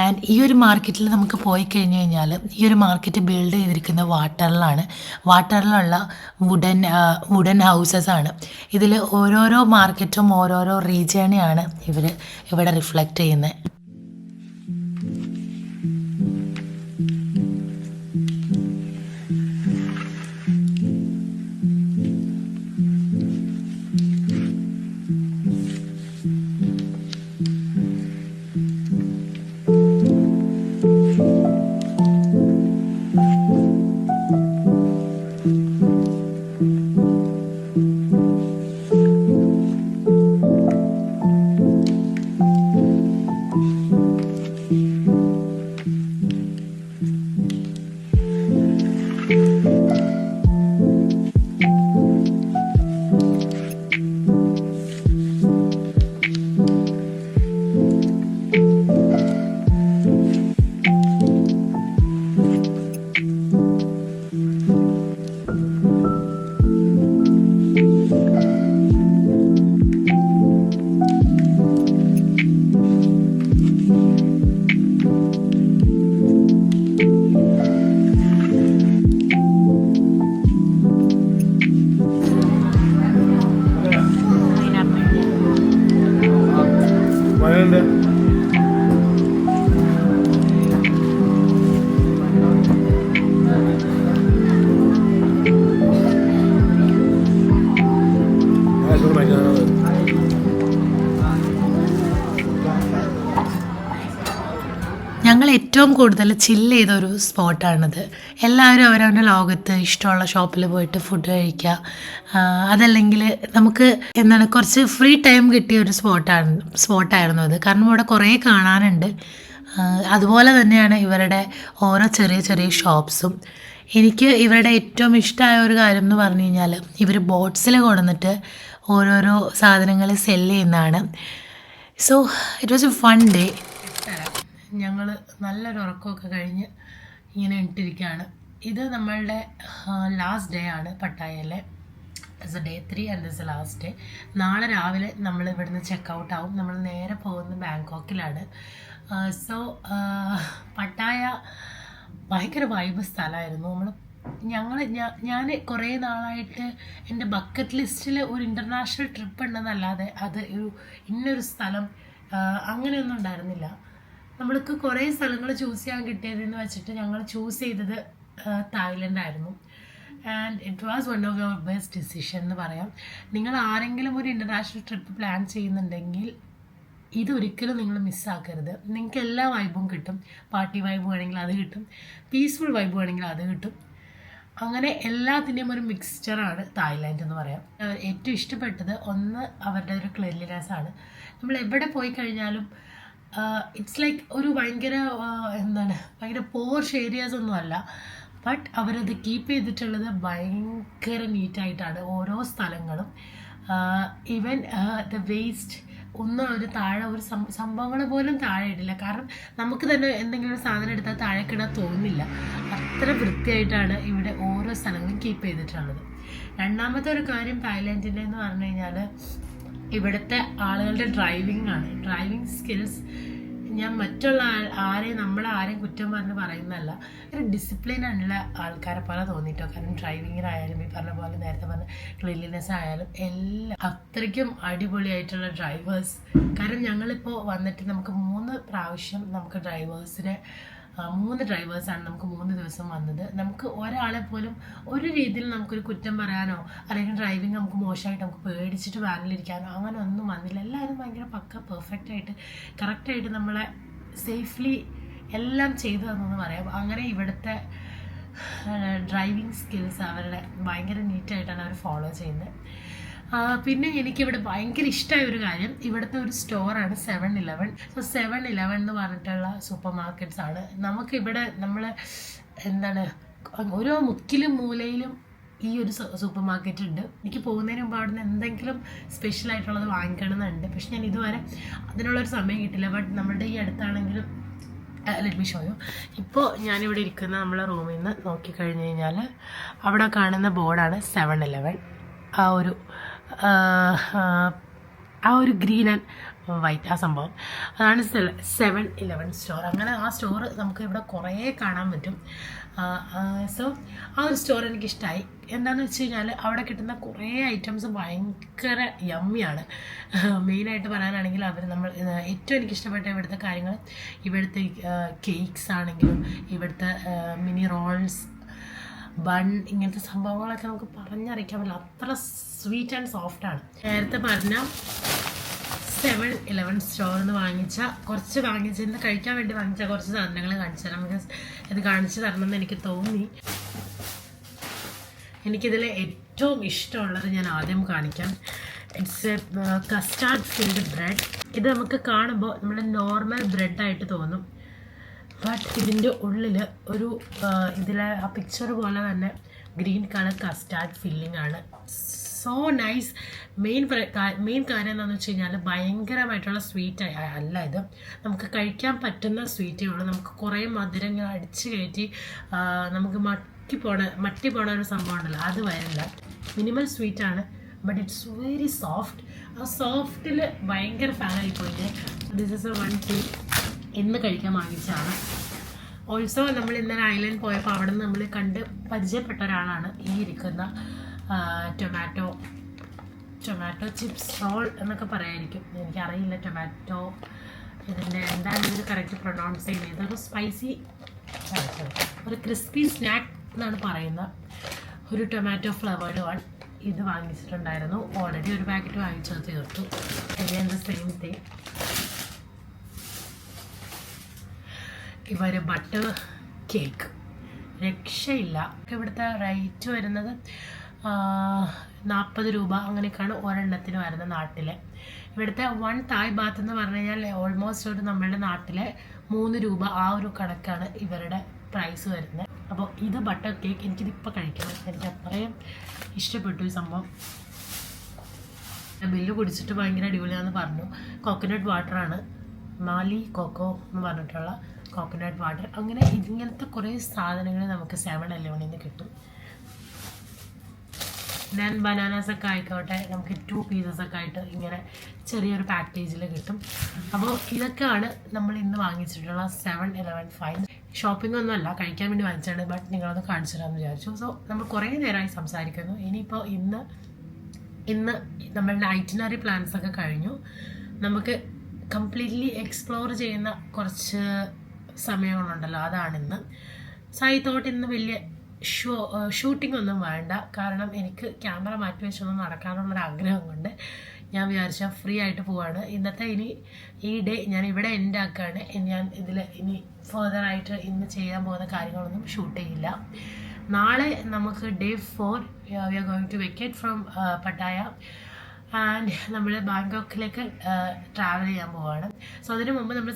ആൻഡ് ഈ ഒരു മാർക്കറ്റിൽ നമുക്ക് പോയി കഴിഞ്ഞ് കഴിഞ്ഞാൽ ഈ ഒരു മാർക്കറ്റ് ബിൽഡ് ചെയ്തിരിക്കുന്ന വാട്ടറിലുള്ള വുഡൻ ഹൗസസ് ആണ്. ഇതിൽ ഓരോരോ മാർക്കറ്റും ഓരോരോ റീജിയനെയാണ് ഇവിടെ റിഫ്ലക്റ്റ് ചെയ്യുന്നത്. ഞങ്ങൾ ഏറ്റവും കൂടുതൽ ചില്ല് ചെയ്ത ഒരു സ്പോട്ടാണിത്. എല്ലാവരും അവരവരുടെ ലോകത്ത് ഇഷ്ടമുള്ള ഷോപ്പിൽ പോയിട്ട് ഫുഡ് കഴിക്കുക, അതല്ലെങ്കിൽ നമുക്ക് കുറച്ച് ഫ്രീ ടൈം കിട്ടിയ ഒരു സ്പോട്ടായിരുന്നു അത്. കാരണം ഇവിടെ കുറേ കാണാനുണ്ട്. അതുപോലെ തന്നെയാണ് ഇവരുടെ ഓരോ ചെറിയ ചെറിയ ഷോപ്സും. എനിക്ക് ഇവരുടെ ഏറ്റവും ഇഷ്ടമായ ഒരു കാര്യം എന്ന് പറഞ്ഞു കഴിഞ്ഞാൽ ഇവർ ബോട്ട്സിൽ കൊണ്ടുവന്നിട്ട് ഓരോരോ സാധനങ്ങൾ സെല്ല് ചെയ്യുന്നതാണ്. So it was A fun day. ഞങ്ങൾ നല്ലൊരു ഉറക്കമൊക്കെ കഴിഞ്ഞ് ഇങ്ങനെ ഇട്ടിരിക്കുകയാണ്. ഇത് നമ്മളുടെ ലാസ്റ്റ് ഡേ ആണ് പട്ടായയിലെ. It's a day 3 and this a last day. നാളെ രാവിലെ നമ്മൾ ഇവിടുന്ന് ചെക്കൗട്ട് ആവും. നമ്മൾ നേരെ പോകുന്നത് ബാങ്കോക്കിലാണ്. സോ പട്ടായ ഭയങ്കര വൈബ് സ്ഥലമായിരുന്നു. ഞാൻ കുറേ നാളായിട്ട് എൻ്റെ ബക്കറ്റ് ലിസ്റ്റിൽ ഒരു ഇൻ്റർനാഷണൽ ട്രിപ്പ് ഉണ്ടെന്നല്ലാതെ അത് ഇന്നൊരു സ്ഥലം അങ്ങനെയൊന്നും ഉണ്ടായിരുന്നില്ല. നമ്മൾക്ക് കുറേ സ്ഥലങ്ങൾ ചൂസ് ചെയ്യാൻ കിട്ടിയതെന്ന് വെച്ചിട്ട് ഞങ്ങൾ ചൂസ് ചെയ്തത് തായ്ലൻഡ് ആയിരുന്നു. And it was one of your best decision എന്ന് പറയാം. നിങ്ങൾ ആരെങ്കിലും ഒരു ഇൻ്റർനാഷണൽ ട്രിപ്പ് പ്ലാൻ ചെയ്യുന്നുണ്ടെങ്കിൽ ഇതൊരിക്കലും നിങ്ങൾ മിസ്സാക്കരുത്. നിങ്ങൾക്ക് എല്ലാ വൈബും കിട്ടും. പാർട്ടി വൈബ് വേണമെങ്കിൽ അത് കിട്ടും, പീസ്ഫുൾ വൈബ് വേണമെങ്കിൽ അത് കിട്ടും. അങ്ങനെ എല്ലാത്തിൻ്റെയും ഒരു മിക്സ്ചറാണ് തായ്ലാൻഡ് എന്ന് പറയാം. ഏറ്റവും ഇഷ്ടപ്പെട്ടത് ഒന്ന് അവരുടെ ഒരു ക്ലീൻലിനെസ് ആണ്. നമ്മൾ എവിടെ പോയി കഴിഞ്ഞാലും ഇറ്റ്സ് ലൈക്ക് ഒരു ഭയങ്കര പോർഷ് ഏരിയാസ് ഒന്നും അല്ല, ബട്ട് അവരത് കീപ്പ് ചെയ്തിട്ടുള്ളത് ഭയങ്കര നീറ്റായിട്ടാണ് ഓരോ സ്ഥലങ്ങളും. ഈവൻ ദ വേസ്റ്റ് ഒന്നും അവർ താഴെ ഒരു സംഭവങ്ങൾ പോലും താഴെ ഇടില്ല. കാരണം നമുക്ക് തന്നെ എന്തെങ്കിലും ഒരു സാധനം എടുത്താൽ താഴേക്കിടാൻ തോന്നുന്നില്ല. അത്ര വൃത്തിയായിട്ടാണ് ഇവിടെ ഓരോ സ്ഥലങ്ങളും കീപ്പ് ചെയ്തിട്ടുള്ളത്. രണ്ടാമത്തെ ഒരു കാര്യം തായ്ലാൻഡിൻ്റെ എന്ന് പറഞ്ഞു കഴിഞ്ഞാൽ ഇവിടുത്തെ ആളുകളുടെ ഡ്രൈവിംഗ് സ്കിൽസ്. ഞാൻ മറ്റുള്ള നമ്മളാരെയും കുറ്റം പറഞ്ഞ് പറയുന്നതല്ല, ഒരു ഡിസിപ്ലിനുള്ള ആൾക്കാരെ പോലെ തോന്നിയിട്ടോ. കാരണം ഡ്രൈവിങ്ങിനായാലും ഈ പറഞ്ഞ പോലെ നേരത്തെ പറഞ്ഞ ക്ലീൻലിനെസ് ആയാലും എല്ലാം അത്രയ്ക്കും അടിപൊളിയായിട്ടുള്ള ഡ്രൈവേഴ്സ്. കാരണം ഞങ്ങളിപ്പോൾ വന്നിട്ട് നമുക്ക് 3 പ്രാവശ്യം നമുക്ക് ഡ്രൈവേഴ്സിനെ 3 ഡ്രൈവേഴ്സാണ് നമുക്ക് 3 ദിവസം വന്നത്. നമുക്ക് ഒരാളെ പോലും ഒരു രീതിയിൽ നമുക്കൊരു കുറ്റം പറയാനോ അല്ലെങ്കിൽ ഡ്രൈവിംഗ് നമുക്ക് മോശമായിട്ട് നമുക്ക് പേടിച്ചിട്ട് വാനിലിരിക്കാനോ അങ്ങനെ ഒന്നും വന്നില്ല. എല്ലാവരും ഭയങ്കര പെർഫെക്റ്റായിട്ട് കറക്റ്റായിട്ട് നമ്മളെ സേഫ്ലി എല്ലാം ചെയ്തു തന്നെന്ന് പറയാം. അങ്ങനെ ഇവിടുത്തെ ഡ്രൈവിംഗ് സ്കിൽസ് അവരുടെ ഭയങ്കര നീറ്റായിട്ടാണ് അവർ ഫോളോ ചെയ്യുന്നത്. പിന്നെ എനിക്കിവിടെ ഭയങ്കര ഇഷ്ടമായ ഒരു കാര്യം, ഇവിടുത്തെ ഒരു സ്റ്റോറാണ് 7-Eleven. സോ 7-Eleven എന്ന് പറഞ്ഞിട്ടുള്ള സൂപ്പർ മാർക്കറ്റ്സ് ആണ് നമുക്കിവിടെ. നമ്മൾ എന്താണ്, ഓരോ മുക്കിലും മൂലയിലും ഈ ഒരു സൂപ്പർ മാർക്കറ്റ് ഉണ്ട്. എനിക്ക് പോകുന്നതിന് മുമ്പ് അവിടെ നിന്ന് എന്തെങ്കിലും സ്പെഷ്യൽ ആയിട്ടുള്ളത് വാങ്ങിക്കണമെന്നുണ്ട്. പക്ഷെ ഞാൻ ഇതുവരെ അതിനുള്ളൊരു സമയം കിട്ടില്ല. ബട്ട് നമ്മുടെ ഈ അടുത്താണെങ്കിലും ലെറ്റ് മീ ഷോ യു. ഇപ്പോൾ ഞാനിവിടെ ഇരിക്കുന്ന നമ്മളെ റൂമിൽ നിന്ന് നോക്കിക്കഴിഞ്ഞ് കഴിഞ്ഞാൽ അവിടെ കാണുന്ന ബോർഡാണ് 7-Eleven. ആ ഒരു ഗ്രീൻ ആൻഡ് വൈറ്റ് ആ സംഭവം, അതാണ് 7-Eleven സ്റ്റോർ. അങ്ങനെ ആ സ്റ്റോർ നമുക്ക് ഇവിടെ കുറേ കാണാൻ പറ്റും. സോ ആ ഒരു സ്റ്റോർ എനിക്കിഷ്ടമായി. എന്താണെന്ന് വെച്ച് കഴിഞ്ഞാൽ അവിടെ കിട്ടുന്ന കുറേ ഐറ്റംസ് ഭയങ്കര യമ്മിയാണ്. മെയിനായിട്ട് പറയാനാണെങ്കിൽ ഏറ്റവും എനിക്കിഷ്ടപ്പെട്ട ഇവിടുത്തെ കാര്യങ്ങൾ, ഇവിടുത്തെ കേക്ക്സ് ആണെങ്കിലും ഇവിടുത്തെ മിനി റോൾസ്, ബൺ, ഇങ്ങനത്തെ സംഭവങ്ങളൊക്കെ നമുക്ക് പറഞ്ഞറിയിക്കാൻ പറ്റില്ല, അത്ര സ്വീറ്റ് ആൻഡ് സോഫ്റ്റാണ്. നേരത്തെ പറഞ്ഞ 7-Eleven സ്റ്റോറിൽ നിന്ന് വാങ്ങിച്ചതിന് കഴിക്കാൻ വേണ്ടി വാങ്ങിച്ച കുറച്ച് സാധനങ്ങൾ കാണിച്ചു തരാം. ബിക്കോസ് ഇത് കാണിച്ചു തരണമെന്ന് എനിക്ക് തോന്നി. എനിക്കിതിൽ ഏറ്റവും ഇഷ്ടമുള്ളത് ഞാൻ ആദ്യം കാണിക്കാം. It's custard filled bread. ഇത് നമുക്ക് കാണുമ്പോൾ നമ്മുടെ നോർമൽ ബ്രെഡായിട്ട് തോന്നും. ബട്ട് ഇതിൻ്റെ ഉള്ളിൽ ഒരു ഇതിലെ ആ പിക്ചർ പോലെ തന്നെ ഗ്രീൻ കളർ കസ്റ്റാർഡ് ഫില്ലിംഗ് ആണ്. So nice. മെയിൻ കാര്യം എന്താണെന്ന് വെച്ച് കഴിഞ്ഞാൽ ഭയങ്കരമായിട്ടുള്ള സ്വീറ്റ് അല്ല ഇത്. നമുക്ക് കഴിക്കാൻ പറ്റുന്ന സ്വീറ്റേ ഉള്ളൂ. നമുക്ക് കുറേ മധുരം ഇങ്ങനെ അടിച്ച് കയറ്റി നമുക്ക് മട്ടി പോണ ഒരു സംഭവം ഉണ്ടല്ലോ, അത് വരില്ല. മിനിമൽ സ്വീറ്റാണ്, ബട്ട് ഇറ്റ്സ് വെരി സോഫ്റ്റ്. ആ സോഫ്റ്റിൽ ഭയങ്കര ഫാനായിപ്പോയിട്ട് this is a one thing ഇന്ന് കഴിക്കാൻ വാങ്ങിച്ചതാണ്. ഓൾസോ നമ്മൾ ഇന്നലെ ഐലൻഡ് പോയപ്പോൾ അവിടെ നിന്ന് നമ്മൾ കണ്ട് പരിചയപ്പെട്ട ഒരാളാണ് ഈ ഇരിക്കുന്ന ടൊമാറ്റോ ചിപ്സ് റോൾ എന്നൊക്കെ പറയായിരിക്കും, എനിക്കറിയില്ല. ടൊമാറ്റോ ഇതിൻ്റെ എന്താണ് ഇത് കറക്റ്റ് പ്രൊനൗൺസ് ചെയ്യുന്നത്. ഇതൊരു സ്പൈസി, ഒരു ക്രിസ്പി സ്നാക്ക് എന്നാണ് പറയുന്നത്. ഒരു ടൊമാറ്റോ ഫ്ലേവേർഡ് വൺ ഇത് വാങ്ങിച്ചിട്ടുണ്ടായിരുന്നു. ഓൾറെഡി ഒരു പാക്കറ്റ് വാങ്ങിച്ചത് തീർത്തു. Again the same thing. ഇവർ ബട്ടർ കേക്ക് രക്ഷയില്ല. ഇവിടുത്തെ റേറ്റ് വരുന്നത് 40 രൂപ അങ്ങനെയൊക്കെയാണ് ഒരെണ്ണത്തിന് വരുന്നത് നാട്ടിലെ. ഇവിടുത്തെ 1 തായ് ബാത്ത് എന്ന് പറഞ്ഞു കഴിഞ്ഞാൽ ഓൾമോസ്റ്റ് ഒരു നമ്മളുടെ നാട്ടിലെ 3 രൂപ ആ ഒരു കണക്കാണ് ഇവരുടെ പ്രൈസ് വരുന്നത്. അപ്പോൾ ഇത് ബട്ടർ കേക്ക് എനിക്കിതിപ്പോൾ കഴിക്കണം, എനിക്ക് അത്രയും ഇഷ്ടപ്പെട്ടു ഈ സംഭവം. ബില്ല് കുടിച്ചിട്ട് ഭയങ്കര അടിപൊളിയാണെന്ന് പറഞ്ഞു. കോക്കനട്ട് വാട്ടറാണ്, മാലി കോക്കോ എന്ന് പറഞ്ഞിട്ടുള്ള കോക്കനട്ട് വാട്ടർ. അങ്ങനെ ഇങ്ങനത്തെ കുറേ സാധനങ്ങൾ നമുക്ക് 7-Eleven നിന്ന് കിട്ടും. ദെൻ ബനാനാസൊക്കെ ആയിക്കോട്ടെ നമുക്ക് 2 പീസസൊക്കെ ആയിട്ട് ഇങ്ങനെ ചെറിയൊരു പാക്കേജിൽ കിട്ടും. അപ്പോൾ ഇതൊക്കെയാണ് നമ്മൾ ഇന്ന് വാങ്ങിച്ചിട്ടുള്ള 7-Eleven ഫൈൻ. ഷോപ്പിംഗ് ഒന്നുമല്ല, കഴിക്കാൻ വേണ്ടി വാങ്ങിച്ചാണ്. ബട്ട് നിങ്ങളത് കാണിച്ചു തരാമെന്ന് വിചാരിച്ചു. സോ നമ്മൾ കുറേ നേരമായി സംസാരിക്കുന്നു. ഇനിയിപ്പോൾ ഇന്ന് നമ്മളുടെ ഐറ്റിനറി പ്ലാൻസ് ഒക്കെ കഴിഞ്ഞു. നമുക്ക് കംപ്ലീറ്റ്ലി എക്സ്പ്ലോർ ചെയ്യുന്ന കുറച്ച് സമയങ്ങളുണ്ടല്ലോ, അതാണിന്ന്. സോ ഐ തോട്ട് ഇന്ന് വലിയ ഷൂട്ടിംഗ് ഒന്നും വേണ്ട, കാരണം എനിക്ക് ക്യാമറ മാറ്റി വെച്ചൊന്നും നടക്കാനുള്ളൊരാഗ്രഹം കൊണ്ട് ഞാൻ വിചാരിച്ചാൽ ഫ്രീ ആയിട്ട് പോവാണ്. ഈ ഡേ ഞാൻ ഇവിടെ എൻഡ് ആക്കുകയാണ്. ഞാൻ ഇതിൽ ഇനി ഫർദറായിട്ട് ഇന്ന് ചെയ്യാൻ പോകുന്ന കാര്യങ്ങളൊന്നും ഷൂട്ട് ചെയ്യില്ല. നാളെ നമുക്ക് day 4 we are going to vacate from Pattaya and നമ്മൾ ബാങ്കോക്കിലേക്ക് ട്രാവൽ ചെയ്യാൻ പോവാണ്. സോ അതിന് മുമ്പ് നമ്മൾ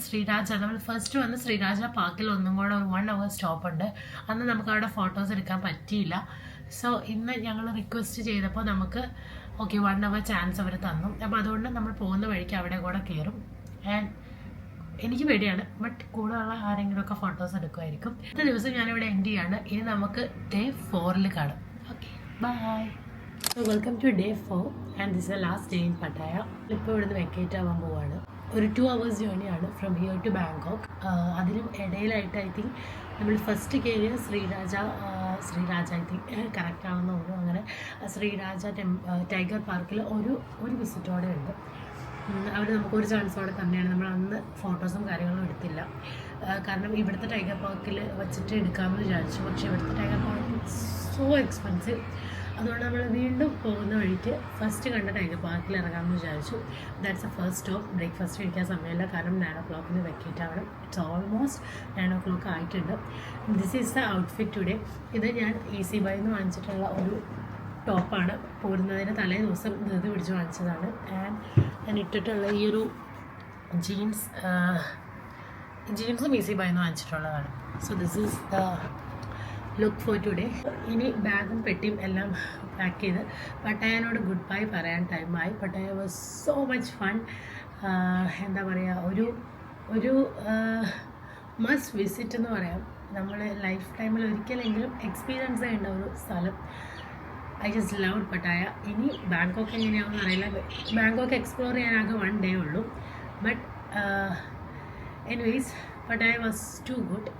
ഫസ്റ്റ് വന്ന് ശ്രീരാജ പാർക്കിൽ ഒന്നും കൂടെ ഒരു 1 hour സ്റ്റോപ്പ് ഉണ്ട്. അന്ന് നമുക്ക് അവിടെ ഫോട്ടോസ് എടുക്കാൻ പറ്റിയില്ല. സോ ഇന്ന് ഞങ്ങൾ റിക്വസ്റ്റ് ചെയ്തപ്പോൾ നമുക്ക് 1 hour ചാൻസ് അവർ തന്നു. അപ്പോൾ അതുകൊണ്ട് നമ്മൾ പോകുന്ന വഴിക്ക് അവിടെ കൂടെ കയറും. ആൻഡ് എനിക്ക് പേടിയാണ്, ബട്ട് കൂടെയുള്ള ആരെങ്കിലുമൊക്കെ ഫോട്ടോസ് എടുക്കുമായിരിക്കും. ഇന്നത്തെ ദിവസം ഞാനിവിടെ എൻഡ് ചെയ്യാണ്. ഇനി നമുക്ക് ഡേ 4 കാണാം. Okay, bye. So welcome to day 4 and this is the last day in Pattaya. ഇപ്പോൾ ഇവിടുന്ന് വെക്കേറ്റ് ആവാൻ പോവാണ്. ഒരു 2 hours ജേർണിയാണ് ഫ്രം ഹിയർ ടു ബാങ്കോക്ക്. അതിനും ഇടയിലായിട്ട് ഐ തിങ്ക് നമ്മൾ ഫസ്റ്റ് കയറിയ ശ്രീരാജ ഐ തിങ്ക് കറക്റ്റ് ആണെന്ന് തോന്നുന്നു. അങ്ങനെ ശ്രീരാജ ടൈഗർ പാർക്കിൽ ഒരു വിസിറ്റോടെ ഉണ്ട്. അവർ നമുക്കൊരു ചാൻസോടെ തന്നെയാണ്. നമ്മൾ അന്ന് ഫോട്ടോസും കാര്യങ്ങളും എടുത്തില്ല, കാരണം ഇവിടുത്തെ ടൈഗർ പാർക്കിൽ വെച്ചിട്ട് എടുക്കാമെന്ന് വിചാരിച്ചു. പക്ഷേ ഇവിടുത്തെ ടൈഗർ പാർക്ക് സോ എക്സ്പെൻസീവ്. അതുകൊണ്ട് നമ്മൾ വീണ്ടും പോകുന്ന വഴിക്ക് ഫസ്റ്റ് കണ്ട ടൈഗർ പാർക്കിൽ ഇറങ്ങാമെന്ന് വിചാരിച്ചു. That's A first stop. Breakfast കഴിക്കാൻ സമയമില്ല, കാരണം 9 o'clock വെക്കേറ്റ് ആവണം. ഇറ്റ്സ് ഓൾമോസ്റ്റ് 9 o'clock ആയിട്ടുണ്ട്. This is the outfit today. ഇത് ഞാൻ ഈസി ബൈ എന്ന് വാങ്ങിച്ചിട്ടുള്ള ഒരു ടോപ്പാണ്. പോരുന്നതിന് തലേ ദിവസം ധൃതി പിടിച്ച് വാങ്ങിച്ചതാണ്. ആൻഡ് ഞാൻ ഇട്ടിട്ടുള്ള ഈ ഒരു ജീൻസും ഈസി ബൈന്ന് വാങ്ങിച്ചിട്ടുള്ളതാണ്. So this is the look for today. ഇനി ബാഗും പെട്ടിയും എല്ലാം പാക്ക് ചെയ്ത് പട്ടായനോട് ഗുഡ് ബൈ പറയാൻ ടൈമായി. Pattaya was so much fun. എന്താ പറയുക, ഒരു മസ്റ്റ് വിസിറ്റ് എന്ന് പറയാം. നമ്മൾ ലൈഫ് ടൈമിൽ ഒരിക്കലെങ്കിലും എക്സ്പീരിയൻസ് ചെയ്യേണ്ട ഒരു സ്ഥലം. I just love Pattaya. ഇനി ബാങ്കോക്ക് എങ്ങനെയാണെന്ന് അറിയില്ല. ബാങ്കോക്ക് എക്സ്പ്ലോർ ചെയ്യാനാകെ 1 day ഉള്ളൂ. But anyways Pattaya was too good.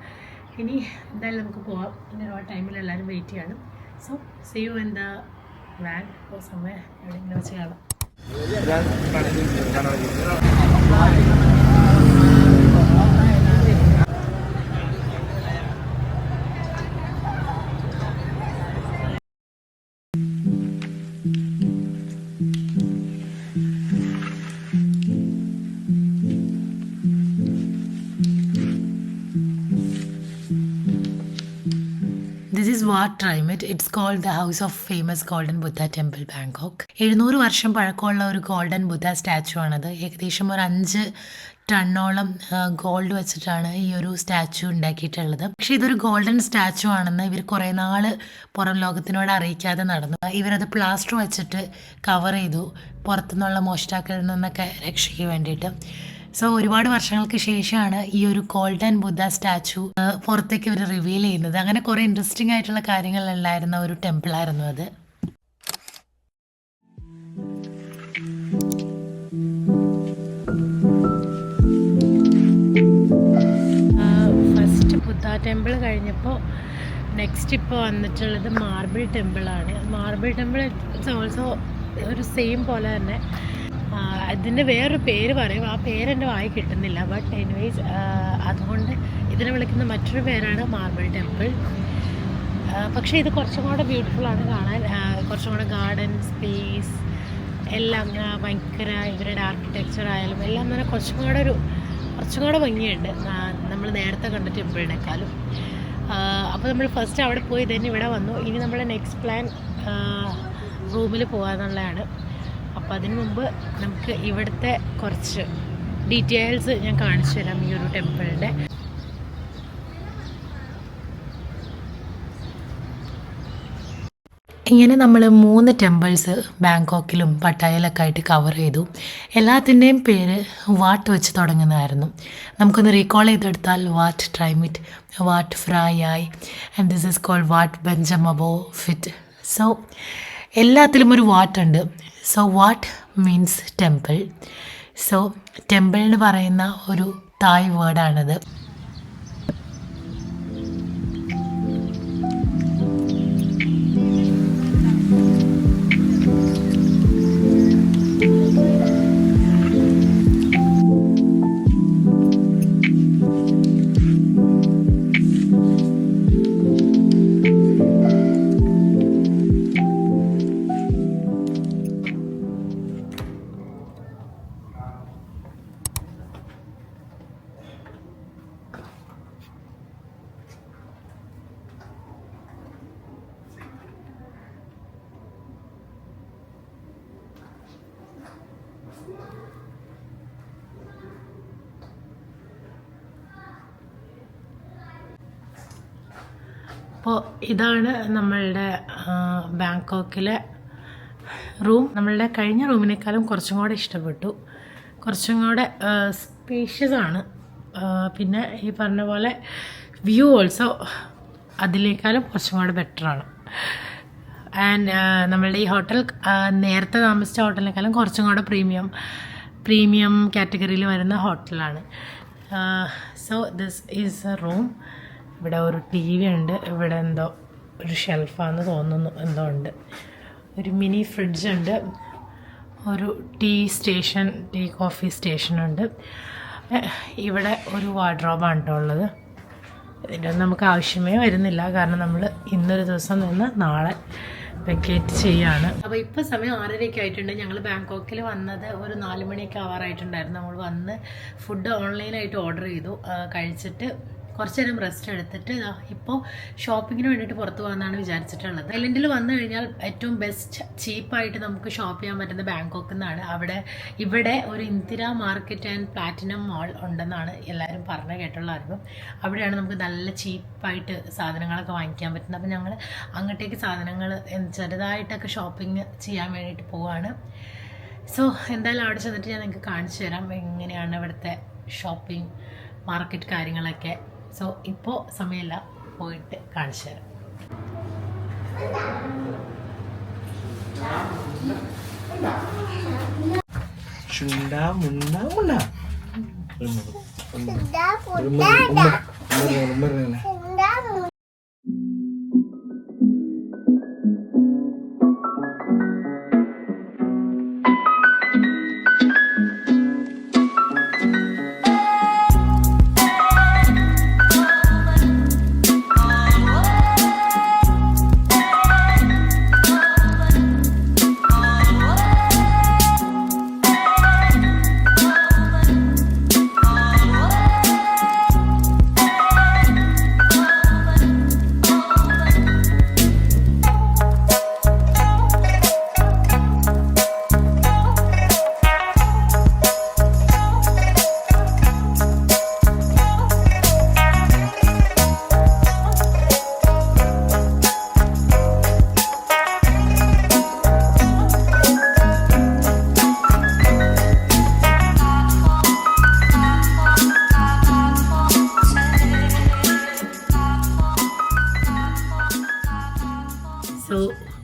ഇനി എന്തായാലും നമുക്ക് പോവാം. ഇനി ഒരുപാട് ടൈമിൽ എല്ലാവരും വെയിറ്റ് ചെയ്യണം. So see you in the van or സമയം എവിടെയെങ്കിലും വെച്ച് കാണാം. This is Wat Trimet. It's called the House of Famous Golden Buddha Temple, Bangkok. 700 വർഷം പഴക്കമുള്ള ഒരു ഗോൾഡൻ ബുദ്ധ സ്റ്റാച്ചു ആണത്. ഏകദേശം ഒരു 5 ടണ്ണോളം ഗോൾഡ് വെച്ചിട്ടാണ് ഈ ഒരു സ്റ്റാച്ചു ഉണ്ടാക്കിയിട്ടുള്ളത്. പക്ഷേ ഇതൊരു ഗോൾഡൻ സ്റ്റാച്ചു ആണെന്ന് ഇവർ കുറേ നാൾ പുറം ലോകത്തിനോട് അറിയിക്കാതെ നടന്നു. ഇവരത് പ്ലാസ്റ്റർ വെച്ചിട്ട് കവർ ചെയ്തു, പുറത്തുനിന്നുള്ള മോഷ്ടാക്കളിൽ നിന്നൊക്കെ രക്ഷയ്ക്ക് വേണ്ടിയിട്ട്. സോ ഒരുപാട് വർഷങ്ങൾക്ക് ശേഷമാണ് ഈ ഒരു ഗോൾഡൻ ബുദ്ധ സ്റ്റാച്ചു പുറത്തേക്ക് ഇവർ റിവീൽ ചെയ്യുന്നത്. അങ്ങനെ കുറേ ഇൻട്രസ്റ്റിംഗ് ആയിട്ടുള്ള കാര്യങ്ങളുണ്ടായിരുന്ന ഒരു ടെമ്പിളായിരുന്നു അത്. ഫസ്റ്റ് ബുദ്ധ ടെമ്പിൾ കഴിഞ്ഞപ്പോൾ നെക്സ്റ്റ് ഇപ്പോൾ വന്നിട്ടുള്ളത് മാർബിൾ ടെമ്പിളാണ്. മാർബിൾ ടെമ്പിൾ ഇറ്റ്സ് ഓൾസോ ഒരു സെയിം പോലെ തന്നെ. അതിൻ്റെ വേറൊരു പേര് പറയും, ആ പേര് എൻ്റെ വായി കിട്ടുന്നില്ല. ബട്ട് എനിവേസ് അതുകൊണ്ട് ഇതിനെ വിളിക്കുന്ന മറ്റൊരു പേരാണ് മാർബിൾ ടെമ്പിൾ. പക്ഷേ ഇത് കുറച്ചും കൂടെ ബ്യൂട്ടിഫുള്ളാണ് കാണാൻ. കുറച്ചും കൂടെ ഗാർഡൻ സ്പേസ് എല്ലാം ഭയങ്കര, ഇവരുടെ ആർക്കിടെക്ചർ ആയാലും എല്ലാം തന്നെ കുറച്ചും കൂടെ ഭംഗിയുണ്ട് നമ്മൾ നേരത്തെ കണ്ട ടെമ്പിളിനേക്കാളും. അപ്പോൾ നമ്മൾ ഫസ്റ്റ് അവിടെ പോയി തന്നെ ഇവിടെ വന്നു. ഇനി നമ്മൾ നെക്സ്റ്റ് പ്ലാൻ റൂമിൽ പോകാമെന്നുള്ളതാണ്. അപ്പോൾ അതിന് മുമ്പ് നമുക്ക് ഇവിടുത്തെ കുറച്ച് ഡീറ്റെയിൽസ് ഞാൻ കാണിച്ചു തരാം ഈ ഒരു ടെമ്പിളിൻ്റെ. ഇങ്ങനെ നമ്മൾ 3 ടെമ്പിൾസ് ബാങ്കോക്കിലും പട്ടായയിലൊക്കെ ആയിട്ട് കവർ ചെയ്തു. എല്ലാത്തിൻ്റെയും പേര് വാട്ട് വെച്ച് തുടങ്ങുന്നതായിരുന്നു. നമുക്കൊന്ന് റീകോൾ ചെയ്തെടുത്താൽ വാട്ട് ട്രൈമിറ്റ്, വാട്ട് ഫ്രായായി, and this is called Wat Benchamabophit. So എല്ലാത്തിലും ഒരു വാട്ട് ഉണ്ട്. So wat means temple. So temple എന്ന് പറയുന്ന ഒരു തായ് വേർഡാണത്. അപ്പോൾ ഇതാണ് നമ്മളുടെ ബാങ്കോക്കിലെ റൂം. നമ്മളുടെ കഴിഞ്ഞ റൂമിനേക്കാളും കുറച്ചും കൂടെ ഇഷ്ടപ്പെട്ടു. കുറച്ചും കൂടെ സ്പേഷ്യസ് ആണ്. പിന്നെ ഈ പറഞ്ഞ പോലെ വ്യൂ ഓൾസോ അതിനേക്കാളും കുറച്ചും കൂടെ ബെറ്ററാണ്. ആൻഡ് നമ്മളുടെ ഈ ഹോട്ടൽ നേരത്തെ താമസിച്ച ഹോട്ടലിനേക്കാളും കുറച്ചും കൂടെ പ്രീമിയം കാറ്റഗറിയിൽ വരുന്ന ഹോട്ടലാണ്. So this is A room. ഇവിടെ ഒരു TV ഉണ്ട്. ഇവിടെ എന്തോ ഒരു ഷെൽഫാന്ന് തോന്നുന്നു, എന്തോ ഉണ്ട്. ഒരു മിനി ഫ്രിഡ്ജുണ്ട്. ഒരു ടീ കോഫി സ്റ്റേഷനുണ്ട്. ഇവിടെ ഒരു വാർഡ്രോബാണ് കേട്ടോ ഉള്ളത്. ഇതിൻ്റെ ഒന്നും നമുക്ക് ആവശ്യമേ വരുന്നില്ല, കാരണം നമ്മൾ ഇന്നൊരു ദിവസം നിന്ന് നാളെ വെക്കേറ്റ് ചെയ്യാണ്. അപ്പോൾ ഇപ്പോൾ സമയം 6:30 ആയിട്ടുണ്ട്. ഞങ്ങൾ ബാങ്കോക്കിൽ വന്നത് ഒരു 4 മണിയൊക്കെ ആവാറായിട്ടുണ്ടായിരുന്നു. നമ്മൾ വന്ന് ഫുഡ് ഓൺലൈനായിട്ട് ഓർഡർ ചെയ്തു. കഴിച്ചിട്ട് കുറച്ച് നേരം റെസ്റ്റ് എടുത്തിട്ട് ഇപ്പോൾ ഷോപ്പിങ്ങിന് വേണ്ടിയിട്ട് പുറത്ത് പോകാമെന്നാണ് വിചാരിച്ചിട്ടുള്ളത്. ഐലൻഡിൽ വന്നു കഴിഞ്ഞാൽ ഏറ്റവും ബെസ്റ്റ് ചീപ്പായിട്ട് നമുക്ക് ഷോപ്പ് ചെയ്യാൻ പറ്റുന്ന ബാങ്കോക്കിൽ നിന്നാണ്. ഇവിടെ ഒരു Indira market and platinum mall ഉണ്ടെന്നാണ് എല്ലാവരും പറഞ്ഞു കേട്ടുള്ള അറിവ്. അവിടെയാണ് നമുക്ക് നല്ല ചീപ്പായിട്ട് സാധനങ്ങളൊക്കെ വാങ്ങിക്കാൻ പറ്റുന്നത്. അപ്പോൾ ഞങ്ങൾ അങ്ങോട്ടേക്ക് സാധനങ്ങൾ ചെറുതായിട്ടൊക്കെ ഷോപ്പിംഗ് ചെയ്യാൻ വേണ്ടിയിട്ട് പോവാണ്. സോ എന്തായാലും അവിടെ ചെന്നിട്ട് ഞാൻ നിങ്ങൾക്ക് കാണിച്ചു തരാം എങ്ങനെയാണ് ഇവിടുത്തെ ഷോപ്പിംഗ് മാർക്കറ്റ് കാര്യങ്ങളൊക്കെ. സോ ഇപ്പോൾ സമയമില്ല, പോയിട്ട് കാണിച്ചു തരാം. So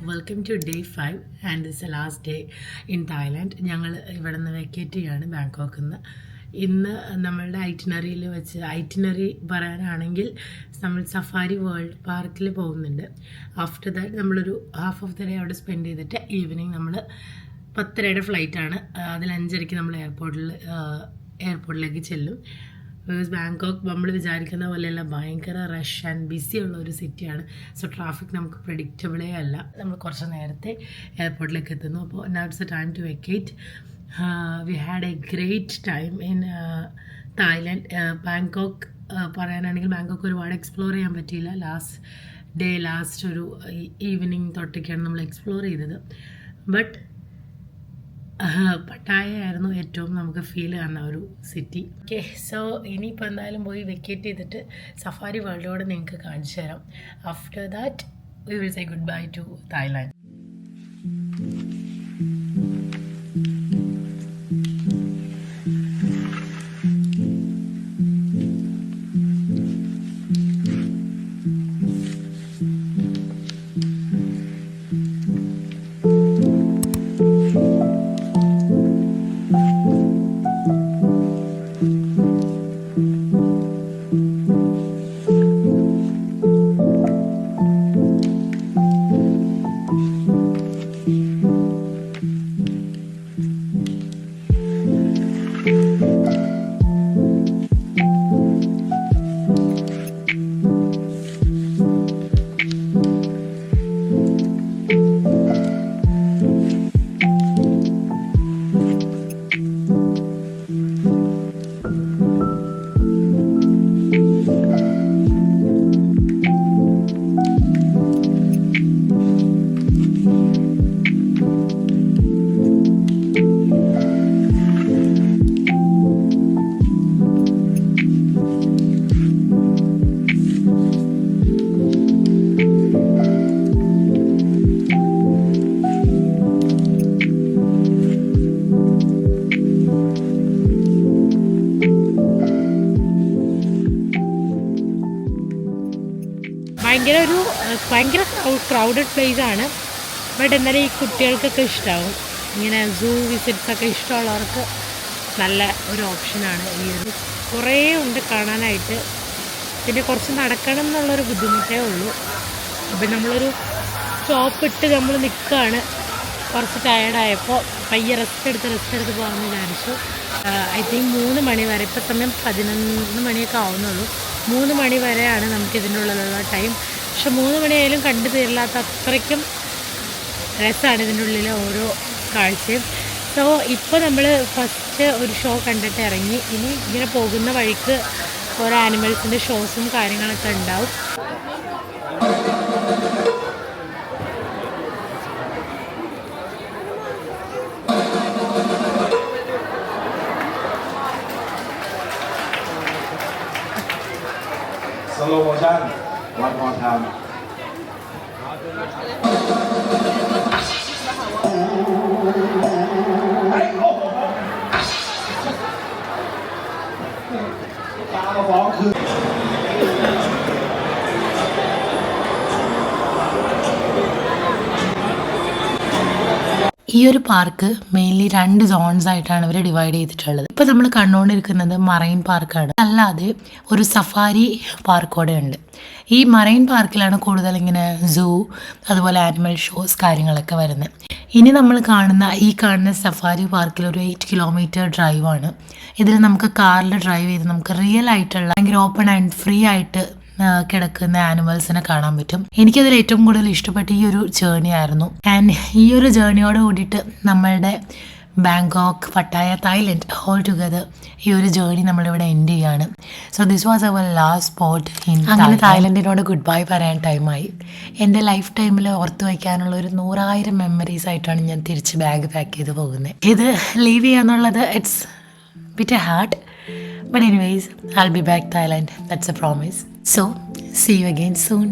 welcome to day 5 and this last day in Thailand. ഞങ്ങൾ ഇവിടെ നിന്ന് വെക്കേറ്റ് ചെയ്യാണ് ബാങ്കോക്കിൽ നിന്ന്. ഇന്ന് നമ്മളുടെ ഐറ്റിനറി പറയാനാണെങ്കിൽ നമ്മൾ സഫാരി വേൾഡ് പാർക്കിൽ പോകുന്നുണ്ട്. ആഫ്റ്റർ ദാറ്റ് നമ്മളൊരു ഹാഫ് ഓഫ് ദ ഡേ അവിടെ സ്പെൻഡ് ചെയ്തിട്ട് ഈവനിങ് നമ്മൾ 10:30 ഫ്ലൈറ്റാണ്. അതിൽ 5:30 നമ്മൾ എയർപോർട്ടിലേക്ക് ചെല്ലും. ബിക്കോസ് ബാങ്കോക്ക് നമ്മൾ വിചാരിക്കുന്ന പോലെയല്ല, ഭയങ്കര റഷ് ആൻഡ് ബിസി ഉള്ള ഒരു സിറ്റിയാണ്. സോ ട്രാഫിക് നമുക്ക് പ്രെഡിക്റ്റബിളേ അല്ല. നമ്മൾ കുറച്ച് നേരത്തെ എയർപോർട്ടിലേക്ക് എത്തുന്നു. അപ്പോൾ now it's a time to vacate. We had a great time in Thailand. Bangkok പറയാനാണെങ്കിൽ ബാങ്കോക്ക് ഒരുപാട് എക്സ്പ്ലോർ ചെയ്യാൻ പറ്റിയില്ല. ലാസ്റ്റ് ഒരു ഈവനിങ് തൊട്ടൊക്കെയാണ് നമ്മൾ എക്സ്പ്ലോർ ചെയ്തത്. ബട്ട് പട്ടായ ആയിരുന്നു ഏറ്റവും നമുക്ക് ഫീൽ ചെയ്യുന്ന ഒരു സിറ്റി. ഓക്കെ, സോ ഇനിയിപ്പോൾ എന്തായാലും പോയി വെക്കേറ്റ് ചെയ്തിട്ട് സഫാരി വേൾഡോട് നിങ്ങൾക്ക് കാണിച്ചു തരാം. After that we will say goodbye to Thailand. ഭയങ്കര ക്രൗഡഡ് പ്ലേസ് ആണ്. ബട്ട് എന്നാലും ഈ കുട്ടികൾക്കൊക്കെ ഇഷ്ടമാവും. ഇങ്ങനെ സൂ വിസിറ്റ്സൊക്കെ ഇഷ്ടമുള്ളവർക്ക് നല്ല ഒരു ഓപ്ഷനാണ് ഈ ഒരു. കുറേ ഉണ്ട് കാണാനായിട്ട്. പിന്നെ കുറച്ച് നടക്കണം എന്നുള്ളൊരു ബുദ്ധിമുട്ടേ ഉള്ളൂ. അപ്പം നമ്മളൊരു സ്റ്റോപ്പ് ഇട്ട് നമ്മൾ നിൽക്കുകയാണ്. കുറച്ച് ടയേർഡായപ്പോൾ പയ്യെ റെസ്റ്റ് എടുത്ത് പോകാമെന്ന് വിചാരിച്ചു. ഐ തിങ്ക് 3 മണി വരെ, ഇപ്പോൾ സമയം 11 മണിയൊക്കെ ആവുന്നുള്ളൂ. 3 മണി വരെയാണ് നമുക്കിതിൻ്റെ ഉള്ളിലുള്ള ടൈം. പക്ഷെ 3 മണിയായാലും കണ്ടു തീരില്ലാത്ത അത്രയ്ക്കും രസമാണ് ഇതിൻ്റെ ഉള്ളിലെ ഓരോ കാഴ്ചയും. സോ ഇപ്പോൾ നമ്മൾ ഫസ്റ്റ് ഒരു ഷോ കണ്ടിട്ട് ഇറങ്ങി. ഇനി ഇങ്ങനെ പോകുന്ന വഴിക്ക് ഓരോ ആനിമൽസിൻ്റെ ഷോസും കാര്യങ്ങളൊക്കെ ഉണ്ടാവും. Slow motion. One more time. ഈ ഒരു പാർക്ക് മെയിൻലി 2 സോൺസ് ആയിട്ടാണ് ഇവർ ഡിവൈഡ് ചെയ്തിട്ടുള്ളത്. ഇപ്പോൾ നമ്മൾ കണ്ടുകൊണ്ടിരിക്കുന്നത് മറൈൻ പാർക്കാണ്. അല്ലാതെ ഒരു സഫാരി പാർക്ക് കൂടെ ഉണ്ട്. ഈ മറൈൻ പാർക്കിലാണ് കൂടുതൽ ഇങ്ങനെ സൂ, അതുപോലെ ആനിമൽ ഷോസ് കാര്യങ്ങളൊക്കെ വരുന്നത്. ഇനി നമ്മൾ കാണുന്ന സഫാരി പാർക്കിൽ ഒരു 8 കിലോമീറ്റർ ഡ്രൈവാണ്. ഇതിൽ നമുക്ക് കാറിൽ ഡ്രൈവ് ചെയ്ത് നമുക്ക് റിയൽ ആയിട്ടുള്ള ഭയങ്കര ഓപ്പൺ ആൻഡ് ഫ്രീ ആയിട്ട് കിടക്കുന്ന ആനിമൽസിനെ കാണാൻ പറ്റും. എനിക്കതിൽ ഏറ്റവും കൂടുതൽ ഇഷ്ടപ്പെട്ട ഈ ഒരു ജേർണി ആയിരുന്നു. ആൻഡ് ഈ ഒരു ജേർണിയോട് കൂടിയിട്ട് നമ്മളുടെ Bangkok, Pattaya, Thailand all together ഈ ഒരു ജേർണി നമ്മളിവിടെ എൻഡ് ചെയ്യാണ്. So this was our last spot in അങ്ങനെ തായ്ലൻഡിനോട് ഗുഡ് ബൈ പറയാൻ ടൈമായി. എൻ്റെ ലൈഫ് ടൈമിൽ ഓർത്ത് വയ്ക്കാനുള്ള ഒരു 100,000 മെമ്മറീസ് ആയിട്ടാണ് ഞാൻ തിരിച്ച് ബാഗ് പാക്ക് ചെയ്ത് പോകുന്നത്. ഇത് ലീവ് ചെയ്യാന്നുള്ളത് it's bit hard. But anyways, I'll be back Thailand. That's a promise. So, see you again soon.